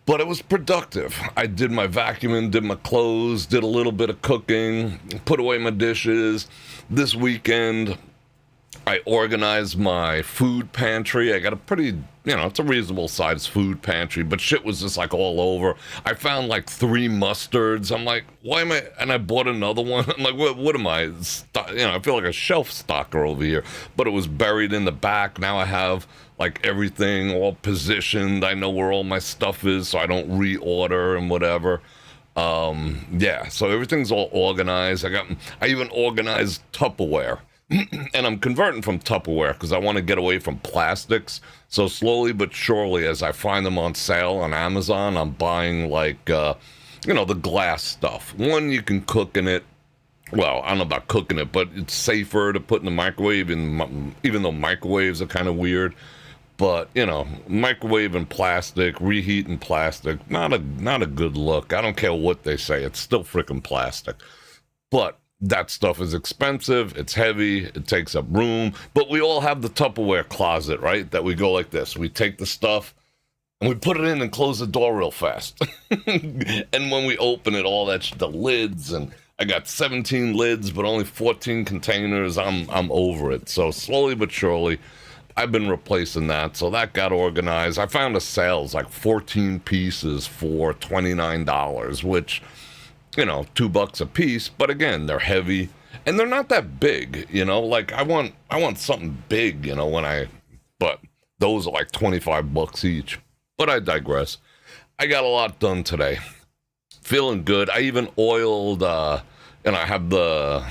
But it was productive. I did my vacuuming, did my clothes, did a little bit of cooking, put away my dishes. This weekend, I organized my food pantry. I got a pretty, it's a reasonable sized food pantry, but shit was just like all over. I found like 3 mustards. I'm like, why am I? And I bought another one. I'm like, what am I? I feel like a shelf stocker over here, but it was buried in the back. Now I have like everything all positioned. I know where all my stuff is, so I don't reorder and whatever. Yeah, so everything's all organized. I even organized Tupperware. And I'm converting from Tupperware because I want to get away from plastics. So slowly but surely, as I find them on sale on Amazon, I'm buying like, the glass stuff. One, you can cook in it. Well, I don't know about cooking it, but it's safer to put in the microwave, even though microwaves are kind of weird. But, microwave in plastic, reheat in plastic, not a good look. I don't care what they say. It's still freaking plastic. But that stuff is expensive, it's heavy, it takes up room, but we all have the Tupperware closet, right? That we go like this. We take the stuff and we put it in and close the door real fast. And when we open it, all that, the lids, and I got 17 lids, but only 14 containers. I'm over it. So slowly but surely, I've been replacing that. So that got organized. I found a sales like 14 pieces for $29, which, $2 a piece, but again, they're heavy and they're not that big, like I want something big, but those are like $25 each, but I digress. I got a lot done today. Feeling good. I even oiled, I have the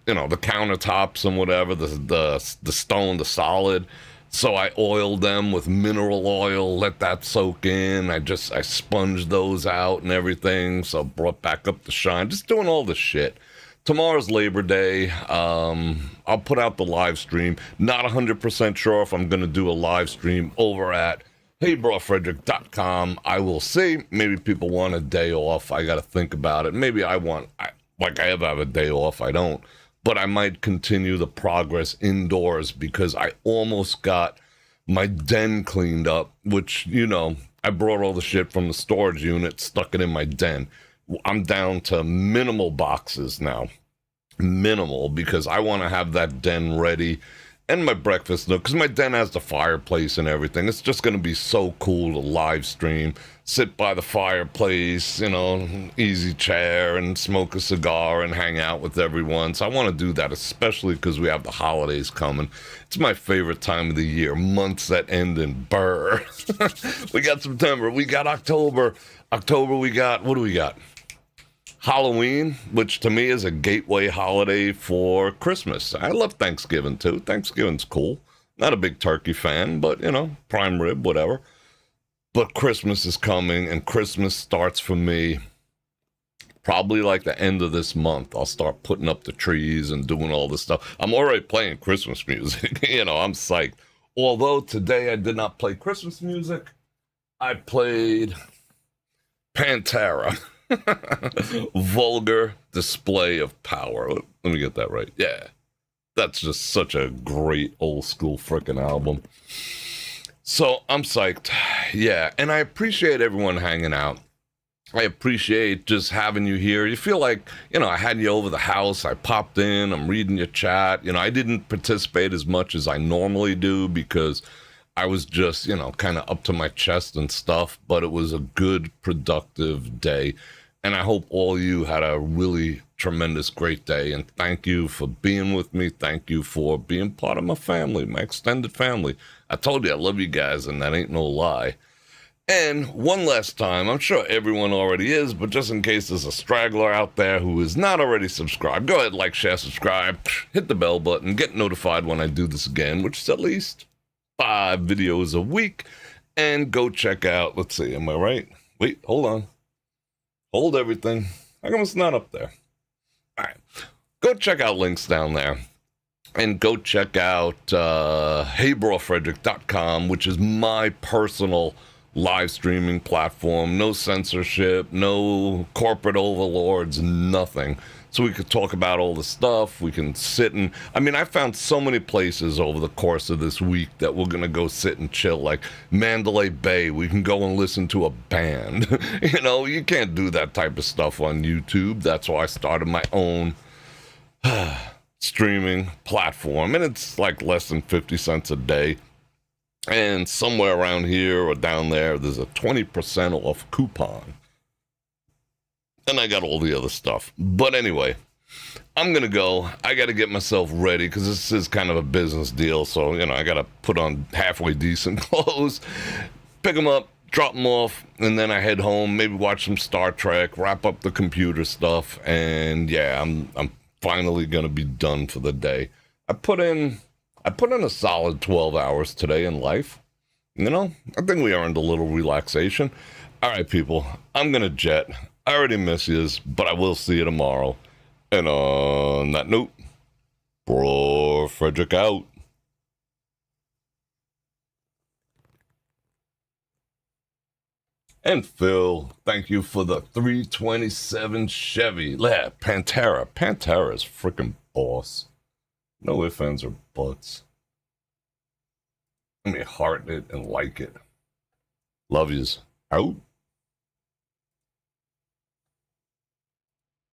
countertops and whatever, the stone, the solid. So I oiled them with mineral oil, let that soak in. I sponged those out and everything. So brought back up the shine, just doing all this shit. Tomorrow's Labor Day. I'll put out the live stream. Not 100% sure if I'm going to do a live stream over at HeyBrorFredrik.com. I will see. Maybe people want a day off. I got to think about it. Maybe I ever have a day off. I don't. But I might continue the progress indoors because I almost got my den cleaned up, which, I brought all the shit from the storage unit, stuck it in my den. I'm down to minimal boxes now. Minimal, because I want to have that den ready. And my breakfast nook, because my den has the fireplace and everything. It's just going to be so cool to live stream, sit by the fireplace, easy chair and smoke a cigar and hang out with everyone. So I want to do that, especially because we have the holidays coming. It's my favorite time of the year, months that end in burr. We got September, we got October. October, we got, what do we got? Halloween, which to me is a gateway holiday for Christmas. I love Thanksgiving too. Thanksgiving's cool. Not a big turkey fan, but prime rib, whatever. But Christmas is coming, and Christmas starts for me probably like the end of this month. I'll start putting up the trees and doing all this stuff. I'm already playing Christmas music. I'm psyched. Although today I did not play Christmas music, I played Pantera. Vulgar display of power. Let me get that right. Yeah. That's just such a great old school freaking album. So I'm psyched. Yeah. And I appreciate everyone hanging out. I appreciate just having you here. You feel like, I had you over the house. I popped in. I'm reading your chat. I didn't participate as much as I normally do because I was just, kind of up to my chest and stuff. But it was a good, productive day. And I hope all you had a really tremendous, great day. And thank you for being with me. Thank you for being part of my family, my extended family. I told you I love you guys, and that ain't no lie. And one last time, I'm sure everyone already is, but just in case there's a straggler out there who is not already subscribed, go ahead, like, share, subscribe, hit the bell button, get notified when I do this again, which is at least 5 videos a week. And go check out, let's see, am I right? Wait, hold on. Hold everything. How come it's not up there? All right. Go check out links down there. And go check out brorfredrik.com, which is my personal live streaming platform. No censorship, no corporate overlords, nothing. So we could talk about all the stuff. We can sit and, I found so many places over the course of this week that we're going to go sit and chill, like Mandalay Bay. We can go and listen to a band. You can't do that type of stuff on YouTube. That's why I started my own streaming platform. And it's like less than 50 cents a day. And somewhere around here or down there, there's a 20% off coupon. And I got all the other stuff. But anyway, I'm going to go. I got to get myself ready because this is kind of a business deal. So, I got to put on halfway decent clothes, pick them up, drop them off, and then I head home, maybe watch some Star Trek, wrap up the computer stuff. And yeah, I'm finally going to be done for the day. I put in a solid 12 hours today in life. I think we earned a little relaxation. All right, people, I'm going to jet. I already miss yous, but I will see you tomorrow. And on that note, Bror Fredrik out. And Phil, thank you for the 327 Chevy. Yeah, Pantera. Pantera's freaking boss. No ifs, ands, or buts. Let me heart it and like it. Love yous. Out.